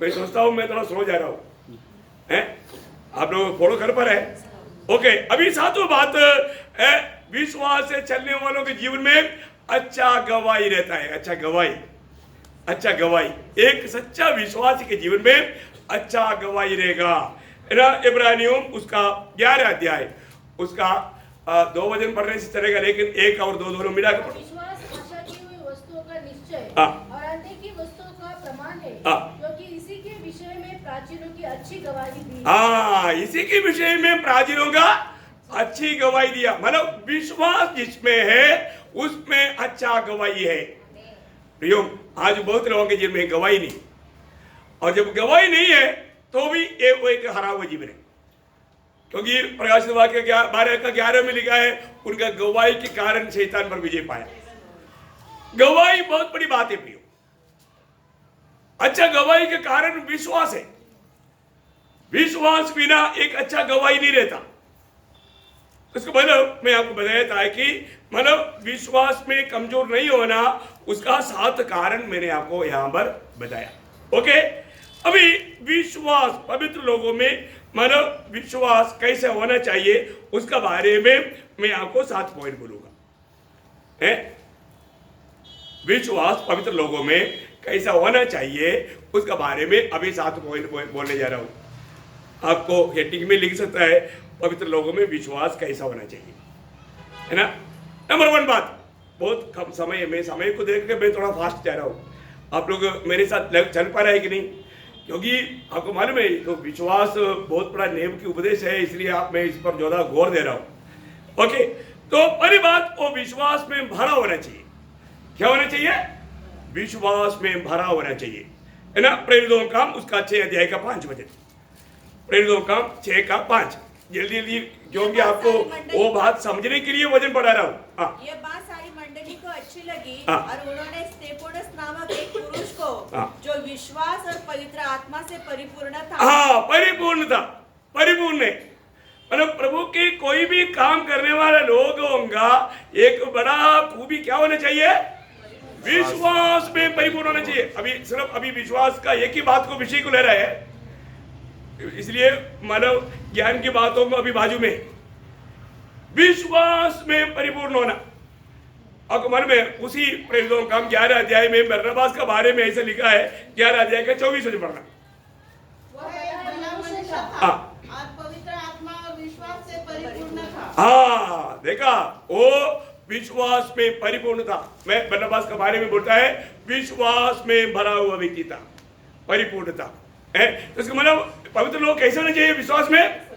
मैं सोचता हूँ मैं थोड़ा स्लो जा रहा हूँ, आप लोग फॉलो कर पा रहे हैं? ओके, अभी 7वां बात है, विश्वास से चलने वालों के जीवन में अच्छा गवाही रहता है। अच्छा गवाही, अच्छा गवाही। एक सच्चा विश्वासी के जीवन में अच्छा गवाही रहेगा, है ना। इब्रानियों उसका 11 अध्याय उसका 2 वचन पढ़ने से चलेगा, लेकिन 1 और 2 दोनों मिला के पढ़ो। विश्वास आशा की हुई वस्तुओं का निश्चय हाँ। और आने की वस्तुओं का प्रमाण है, हाँ। क्योंकि इसी के विषय में प्राचीनों की अच्छी गवाही दी। हाँ, इसी के विषय में प्राचीनों का अच्छी गवाही दिया। मतलब विश्वास जिसमें है उसमें अच्छा गवाही है। प्रियो, आज बहुत लोगों के जीवन में गवाही नहीं, और जब गवाही नहीं है तो भी वो एक हरा हुआ जीवन है। क्योंकि प्रकाशित वाक्य 12 में लिखा है उनका गवाही के कारण शैतान पर विजय पाया। गवाही बहुत बड़ी बात है प्रियो। अच्छा गवाही के कारण विश्वास है। विश्वास बिना एक अच्छा गवाही नहीं रहता। उसका मतलब मैं आपको बताया था कि मतलब विश्वास में कमजोर नहीं होना, उसका 7 कारण मैंने आपको यहां पर बताया। ओके, अभी विश्वास पवित्र लोगों में मतलब विश्वास कैसे होना चाहिए उसका बारे में मैं आपको 7 पॉइंट बोलूंगा। विश्वास पवित्र लोगों में कैसा होना चाहिए उसका बारे में अभी 7 पॉइंट बोलने जा रहा हूं। आपको हेडिंग में लिख सकता है पवित्र लोगों में विश्वास कैसा होना चाहिए, है ना। नंबर 1 बात, बहुत कम समय है, मैं समय को देख के मैं थोड़ा फास्ट जा रहा हूँ, आप लोग मेरे साथ चल पा रहे हैं कि नहीं? क्योंकि आपको मालूम है तो विश्वास बहुत बड़ा नेम की उपदेश है, इसलिए आप मैं इस पर ज्यादा गौर दे रहा हूँ। ओके, तो पहली बात, वो विश्वास में भरा होना चाहिए। क्या होना चाहिए? विश्वास में भरा होना चाहिए, है ना। प्रेरितों का काम उसका 6 अध्याय का 5 वचन, प्रेरितों का काम 6 का 5, जल्दी जल्दी, क्योंकि आपको वो बात समझने के लिए वचन पढ़ा रहा हूँ। हाँ, ये बात सारी मंडली को अच्छी लगी हाँ। और उन्होंने स्तेफानस नामक एक पुरुष को हाँ। जो विश्वास और पवित्र आत्मा से परिपूर्ण था, हाँ, परिपूर्ण था, परिपूर्ण है। मतलब प्रभु के कोई भी काम करने वाला लोग होगा, एक बड़ा खूबी क्या होना चाहिए? विश्वास में परिपूर्ण होना चाहिए। अभी विश्वास का एक ही बात को विषय को ले रहा है, इसलिए मानव ज्ञान की बातों को अभी बाजू में, विश्वास में परिपूर्ण होना। आपको मालूम है उसी प्रेरितों का 11 अध्याय में बरनबास के बारे में ऐसा लिखा है, 11 अध्याय का 24 वचन पढ़ना। वह एक भला मनुष्य था हाँ। और पवित्र आत्मा और विश्वास से परिपूर्ण था। हाँ, देखा, वो विश्वास में परिपूर्ण था। मैं बरनबास के बारे में बोलता है विश्वास में भरा हुआ व्यक्ति था, परिपूर्ण था, है। तो इसका मतलब पवित्र लोग कैसे होना चाहिए? विश्वास में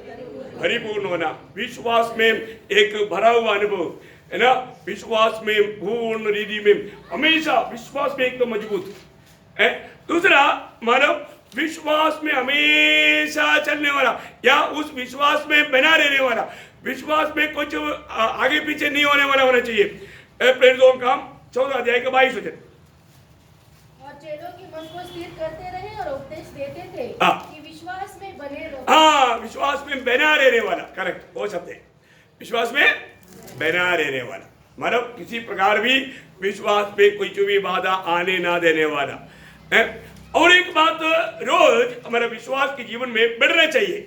परिपूर्ण होना, विश्वास में एक भरा हुआ अनुभव, है ना। विश्वास में पूर्ण रीति में, हमेशा विश्वास में एकदम मजबूत है। दूसरा, मानव विश्वास में हमेशा चलने वाला, या उस विश्वास में बना रहने वाला, विश्वास में कुछ आगे पीछे नहीं होने वाला होना चाहिए। प्रेरितों का काम 14 अध्याय का 22 वचन। और चेलों के मन को स्थिर करते रहे और उपदेश देते थे हाँ। कि विश्वास में बने रहो। हाँ, विश्वास में बना रहने वाला, करेक्ट, वो शब्द है, विश्वास में बना रहने वाला। मतलब किसी प्रकार भी विश्वास पे कुछ भी बाधा आने ना देने वाला है। और एक बात, रोज हमारा विश्वास के जीवन में बढ़ना चाहिए।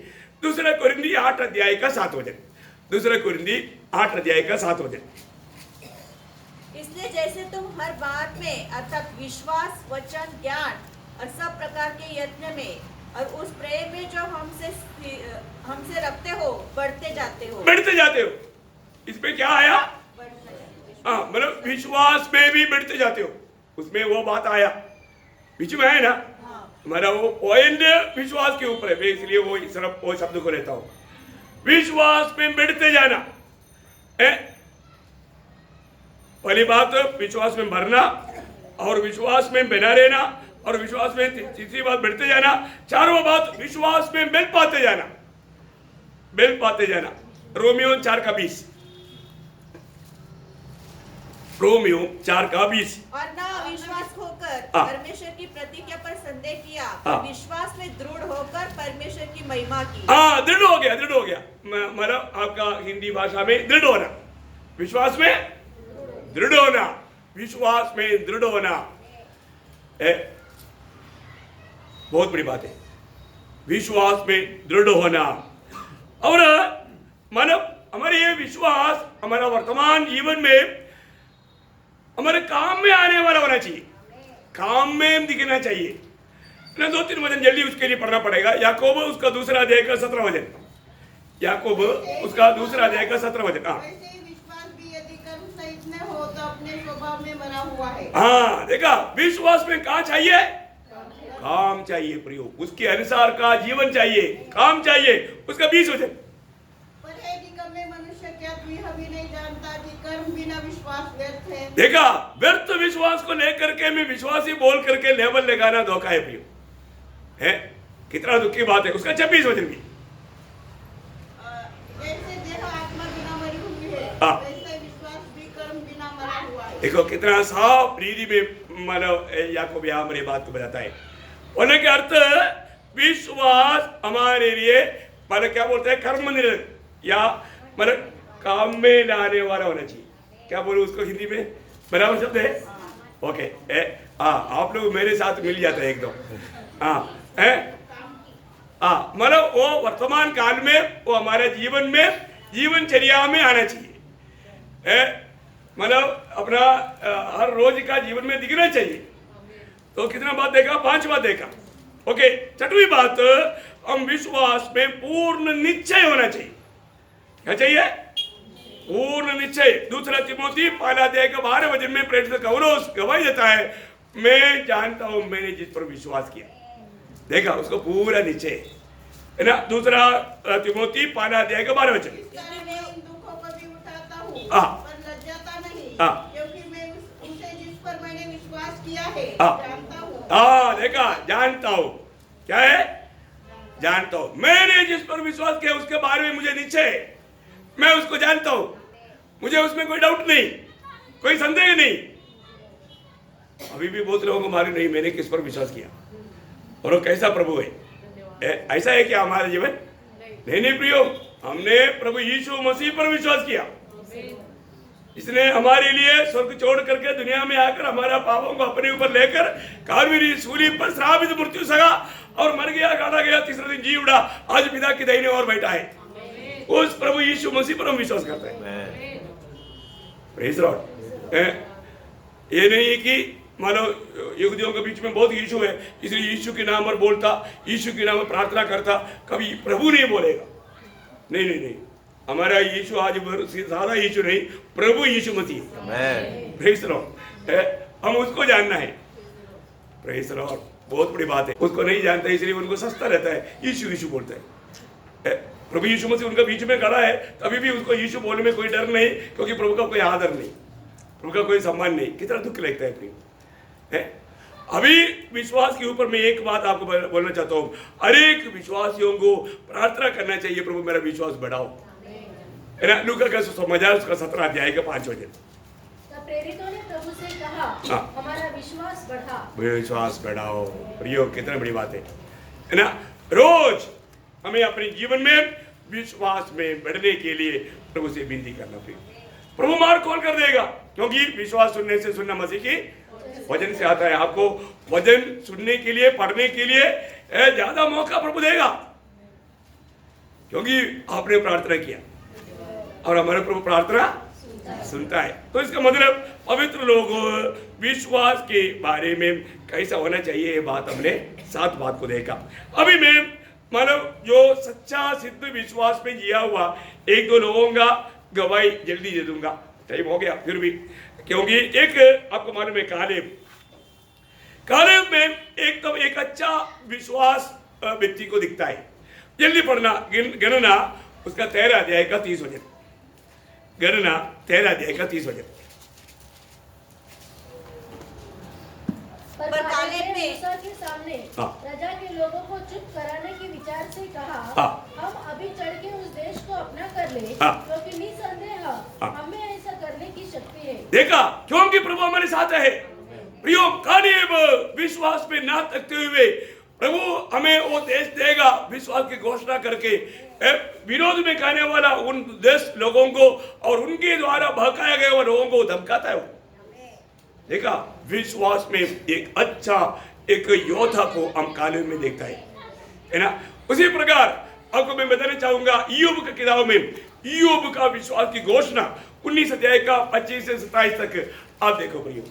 दूसरा कुरिन्थी 8 अध्याय का 7 वचन, दूसरा कुरिन्थी 8 अध्याय का 7 वचन। इसलिए जैसे तुम हर बात में अर्थात विश्वास, वचन, ज्ञान और सब प्रकार के यत्न में और उस प्रेम में जो हमसे रखते हो, बढ़ते जाते हो। इसमें क्या आया? हाँ, मतलब विश्वास में भी बढ़ते जाते हो, उसमें वो बात आया, बीच में है ना। हमारा वो पॉइंट विश्वास के ऊपर है, मैं इसलिए वो सिर्फ वो शब्द को लेता हूँ, विश्वास में बढ़ते जाना है। पहली बात विश्वास में भरना, और विश्वास में बना रहना, और विश्वास में तीसरी बात बढ़ते जाना, चारों बात विश्वास में बल पाते जाना। रोमियो 4 का 20, रोमियो 4 का 20। और ना अविश्वास होकर हाँ। परमेश्वर की प्रतिज्ञा पर संदेह किया, हाँ। विश्वास में दृढ़ होकर परमेश्वर की महिमा की। हाँ, दृढ़ हो गया। मतलब आपका हिंदी भाषा में दृढ़ होना, विश्वास में दृढ़ होना, विश्वास में दृढ़ होना है, बहुत बड़ी बात है, विश्वास में दृढ़ होना। और मानव हमारे ये विश्वास हमारा वर्तमान जीवन में हमारे काम में आने वाला होना चाहिए, काम में दिखना चाहिए ना। 2-3 वचन जल्दी उसके लिए पढ़ना पड़ेगा। याकूब उसका 2 अध्याय का 17 वचन, याकूब उसका 2 अध्याय का 17 वचन। हाँ, वैसे ही विश्वास भी यदि कर्म सहित न हो तो अपने स्वभाव में बना हुआ है। हाँ, देखा, विश्वास में क्या चाहिए? काम चाहिए प्रियो, उसके अनुसार का जीवन चाहिए, काम चाहिए। उसका 20 वचन, पर है निकम्मे मनुष्य, क्या तू यह भी नहीं जानता कि कर्म बिना विश्वास व्यर्थ है? देखा, व्यर्थ विश्वास को लेकर के मैं विश्वासी बोल करके लेबल लगाना धोखा है प्रियो, है, कितना दुख की बात है। उसका 26 वचन भी, जैसे देह आत्मा बिना मरी हुई है, हाँ। वैसे विश्वास भी कर्म बिना मरा हुआ है। देखो कितना साफ रीति में मानव याकूब यहाँ हमारी बात को बताता है। होने के अर्थ विश्वास हमारे लिए मतलब क्या बोलते हैं, कर्म निरत, या मतलब काम में लाने वाला होना चाहिए। क्या बोलूं उसको हिंदी में, बराबर शब्द है? ओके, हाँ, आप लोग मेरे साथ मिल जाते हैं एकदम। हाँ, है, हाँ, मतलब वो वर्तमान काल में, वो हमारे जीवन में, जीवनचर्या में आना चाहिए, मतलब अपना हर रोज का जीवन में दिखना चाहिए। तो कितना बात देखा? 5 बात देखा। ओके, 6वीं बात, हम विश्वास में पूर्ण निश्चय होना चाहिए। क्या चाहिए? पूर्ण निश्चय। दूसरा तिमोथी 5:12 में प्रेरित पौलुस गवाही देता है, मैं जानता हूं मैंने जिस पर विश्वास किया। देखा, उसको पूरा निश्चय है ना। दूसरा तिमोथी 5:12 इस कारण मैं इन दुखों को भी उठाता हूँ हाँ। पर लज्जाता नहीं, हाँ। क्योंकि मैं उसे जिस पर मैंने विश्वास किया है हाँ। जानता हूँ। हाँ, देखा, जानता हूं। क्या है? जानता हूं। मैंने जिस पर विश्वास किया उसके बारे में मुझे निश्चय है, मैं उसको जानता हूं, मुझे उसमें कोई डाउट नहीं, कोई संदेह नहीं। अभी भी बहुत लोगों को मालूम नहीं मैंने किस पर विश्वास किया और वो कैसा प्रभु है। ऐसा है क्या हमारा जीवन? नहीं प्रियो, हमने प्रभु यीशु मसीह पर विश्वास किया। इसने हमारे लिए स्वर्ग छोड़ करके दुनिया में आकर हमारा पापों को अपने ऊपर लेकर कालवरी सूली पर श्रापित मृत्यु सगा और मर गया, गाड़ा गया, तीसरे दिन जी उड़ा, आज पिता की दाहिने ओर बैठा है। उस प्रभु यीशु मसीह पर हम विश्वास करते हैं। Praise Lord. ये नहीं कि मानो यहूदियों के बीच में बहुत यीशु है इसलिए यीशु के नाम पर बोलता, यीशु के नाम पर प्रार्थना करता, कभी प्रभु नहीं बोलेगा। नहीं नहीं नहीं, हमारा यीशु आज सादा यीशु नहीं, प्रभु यीशु मसीह। Praise Lord. हम उसको जानना है। प्रेज़ लॉर्ड, बहुत बड़ी बात है। उसको नहीं जानते इसलिए उनको सस्ता रहता है, यीशु यीशु बोलते हैं। प्रभु यीशु मसीह उनका बीच में खड़ा है, तभी भी उसको यीशु बोलने में कोई डर नहीं, क्योंकि प्रभु का कोई आदर नहीं, प्रभु का कोई सम्मान नहीं। कितना दुख लगता है प्रिय। अभी विश्वास के ऊपर मैं एक बात आपको बोलना चाहता हूँ, हर एक विश्वासियों को प्रार्थना करना चाहिए, प्रभु मेरा विश्वास बढ़ाओ, है ना। लूका का समाचार उसका 17 अध्याय का 5 वचन। तब प्रेरितों ने प्रभु से कहा, हाँ। हमारा विश्वास बढ़ा। विश्वास बढ़ाओ। प्रियो, कितना बड़ी बात है ना। रोज हमें अपने जीवन में विश्वास में बढ़ने के लिए प्रभु से विनती करना चाहिए। प्रभु मार्ग खोल कर देगा, क्योंकि विश्वास सुनने से सुनना मसीह की वचन से आता है। आपको वचन सुनने के लिए, पढ़ने के लिए ज्यादा मौका प्रभु देगा, क्योंकि आपने प्रार्थना किया और हमारे प्रभु प्रार्थना सुनता है। तो इसका मतलब पवित्र लोग विश्वास के बारे में कैसा होना चाहिए, ये बात हमने 7 बात को देखा। अभी मैं मानो जो सच्चा सिद्ध विश्वास में जिया हुआ 1-2 लोगों का गवाही जल्दी दे दूंगा, टाइम हो गया फिर भी, क्योंकि एक आपको मालूम है कालेब में एक अच्छा विश्वास व्यक्ति को दिखता है। जल्दी पढ़ना, गणना उसका 13 अध्याय का 30 वचन। गणना 13 अध्याय का 30 वचन। पर कालेब ने मूसा के सामने हाँ। प्रजा के लोगों को चुप कराने के विचार से कहा, हाँ। हम अभी चढ़ के उस देश को अपना कर ले, हाँ। क्योंकि निसंदेह हाँ। हमें ऐसा करने की शक्ति है। देखा, क्योंकि प्रभु हमारे साथ है। प्रियो, कालेब विश्वास पे ना थकते हुए प्रभु हमें वो देश देगा विश्वास की घोषणा करके विरोध में कहने वाला उन देश लोगों को और उनके द्वारा भड़काया गया हुआ लोगों को धमकाता है। देखा, विश्वास में एक अच्छा एक योद्धा को हम कालेब में देखता है ना। उसी प्रकार आपको मैं बताना चाहूंगा, ईयोब की किताब में ईयोब का विश्वास की घोषणा 19 अध्याय का 25 से 27 तक आप देखो प्रियो।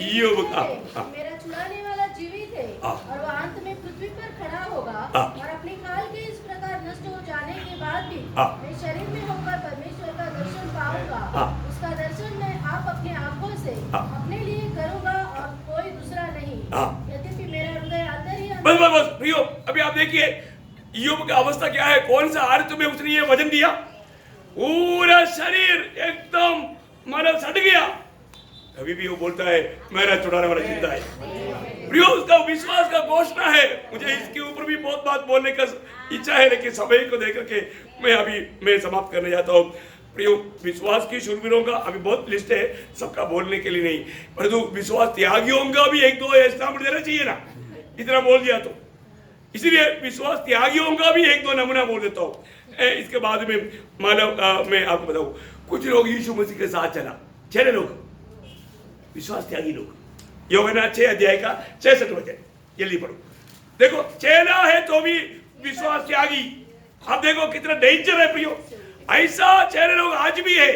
ईयोब का मेरा छुड़ाने वाला जीवित है और वह अंत में पृथ्वी पर खड़ा होगा और अपने काल के इस प्रकार नष्ट हो जाने के बाद भी मैं शरीर में होकर परमेश्वर का दर्शन पाऊंगा। उसका दर्शन मैं आप अपने आंखों से अपने लिए करूंगा और कोई दूसरा नहीं, यद्यपि मेरा हृदय अंदर ही बस प्रियो, अभी आप देखिए ईयोब का अवस्था क्या है। कौन सा आर्त में उसने ये वजन दिया, पूरा शरीर एकदम मानो सट गया, अभी भी वो बोलता है मेरा छुड़ाने वाला जिंदा है। प्रियो, उसका विश्वास का घोषणा है। मुझे इसके ऊपर भी बहुत बात बोलने का इच्छा है, लेकिन समय को देकर के मैं समाप्त करने जाता हूँ। प्रियो, विश्वास की शूरवीरों का अभी बहुत लिस्ट है, सबका बोलने के लिए नहीं, परंतु विश्वास त्यागियों का भी 1-2 एग्जाम्पल देना चाहिए ना, इतना बोल दिया तो। इसीलिए विश्वास त्यागियों का भी 1-2 नमूना बोल देता हूँ। इसके बाद में मानव मैं आपको बताऊं, कुछ लोग यीशु मसीह के साथ चला, 6 लोग विश्वास त्यागी लोग। यूहन्ना 6 अध्याय का 66 वचन जल्दी पढ़ो। देखो, चेला है तो भी विश्वास त्यागी। आप देखो कितना डेंजर है प्रियो। ऐसा चेले लोग आज भी है,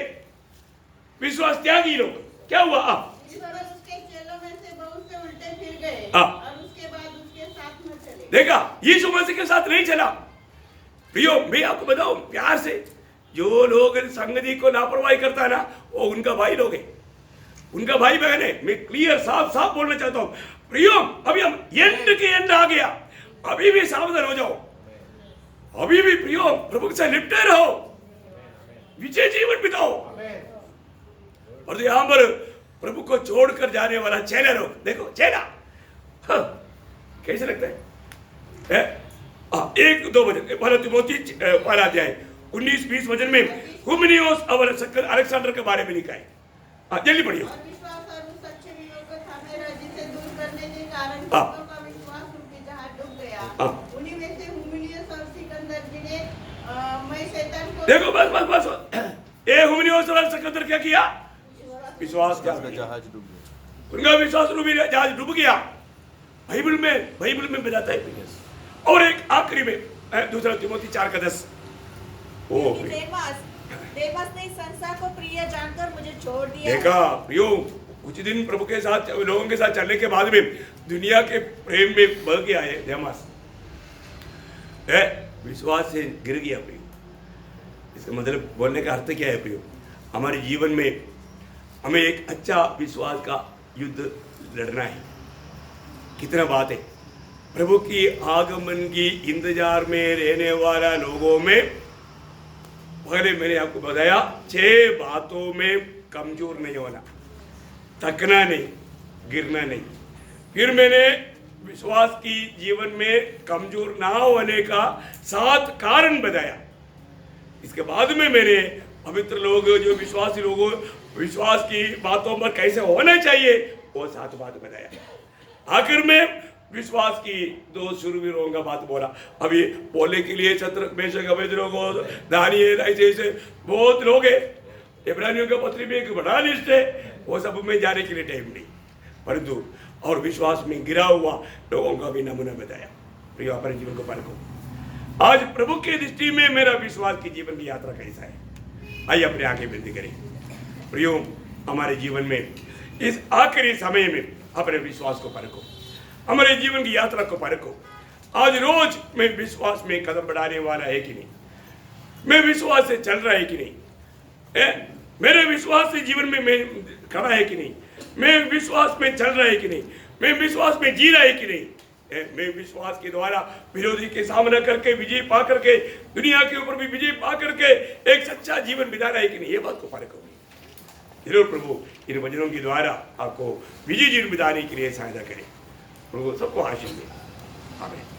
विश्वास त्यागी लोग। क्या हुआ? इस पर उसके चेलों में से बहुत से उल्टे फिर गए हाँ। और उसके बाद उसके साथ न चले। देखा, यीशु मसीह के साथ नहीं चला। प्रियो, मैं आपको बताऊं प्यार से, जो लोग संगति को लापरवाही करता है ना, वो उनका भाई लोग है, उनका भाई बहन है। मैं क्लियर साफ साफ बोलना चाहता हूं प्रियो, अभी हम एंड के एंड आ गया, अभी भी सावधान हो जाओ, अभी भी प्रियो प्रभु से लिपटे रहो, विजय जीवन बिताओ। और यहां पर प्रभु को छोड़कर जाने वाला चेला लोग देखो, चेला कैसे लगता है? 1-2 वचन, पहला तिमोथी पहला अध्याय 19-20 वचन में हुमिनियोस और अलेक्जेंडर के बारे में लिखा है। जल्दी पढ़िए। और विश्वास और उस अच्छे विवेक को थामे रह, जिसे दूर करने के कारण दूसरों का विश्वास उनके जहाज डूब गया। उन्हीं में से हुमिनियोस और सिकंदर जिन्हें मैं शैतान को देखो बस ये हुमिनियोस और सिकंदर क्या किया? विश्वास क्या किया? जहाज डूब गया। उनका विश्वास जहाज डूब गया। बाइबल में बताता है। और एक आखिरी में दूसरा तिमोथी 4:10 देमास ने इस संसार को प्रिय जानकर मुझे छोड़ दिया। देखा प्रियो, कुछ दिन प्रभु के साथ लोगों के साथ चलने के बाद में दुनिया के प्रेम में बह गया है देमास, विश्वास से गिर गया प्रियो। इसका मतलब बोलने का अर्थ क्या है प्रियो? हमारे जीवन में हमें एक अच्छा विश्वास का युद्ध लड़ना है। कितना बात है, प्रभु की आगमन की इंतजार में रहने वाला लोगों में पहले मैंने आपको बताया 6 बातों में कमजोर नहीं होना, थकना नहीं, गिरना नहीं। फिर मैंने विश्वास की जीवन में कमजोर ना होने का 7 कारण बताया। इसके बाद में मैंने पवित्र लोग जो विश्वासी लोगों विश्वास की बातों पर कैसे होना चाहिए वो 7 बात बताया। आखिर में विश्वास की 2 शूरवीरों का बात बोला। अभी बोलने के लिए शत्रक मेशक अबेदनगो दानियेल ऐसे बहुत लोग हैं। इब्रानियों के पत्री में एक बड़ा लिस्ट है, वो सब में जाने के लिए टाइम नहीं, परंतु और विश्वास में गिरा हुआ लोगों का भी नमूना बताया। प्रिय अपने जीवन को परखो, आज प्रभु की दृष्टि में मेरा विश्वास की जीवन की यात्रा कैसा है? आइए अपने आगे विनती करें। प्रियो, हमारे जीवन में इस आखिरी समय में अपने विश्वास को परखो, हमारे जीवन की यात्रा को परखो। आज रोज मैं विश्वास में कदम बढ़ाने वाला है कि नहीं? मैं विश्वास से चल रहा है कि नहीं? मेरे विश्वास से जीवन में मैं खड़ा है कि नहीं? मैं विश्वास में चल रहा है कि नहीं? मैं विश्वास में जी रहा है कि नहीं? मैं विश्वास के द्वारा विरोधी के सामना करके विजय पा करके दुनिया के ऊपर भी विजय पा करके एक सच्चा जीवन बिता रहा है कि नहीं? ये बात को परखो। जरूर प्रभु इन वचनों के द्वारा आपको विजय जीवन बिताने के लिए सहायता करें। प्रभु सबको आशीष दे। आमीन।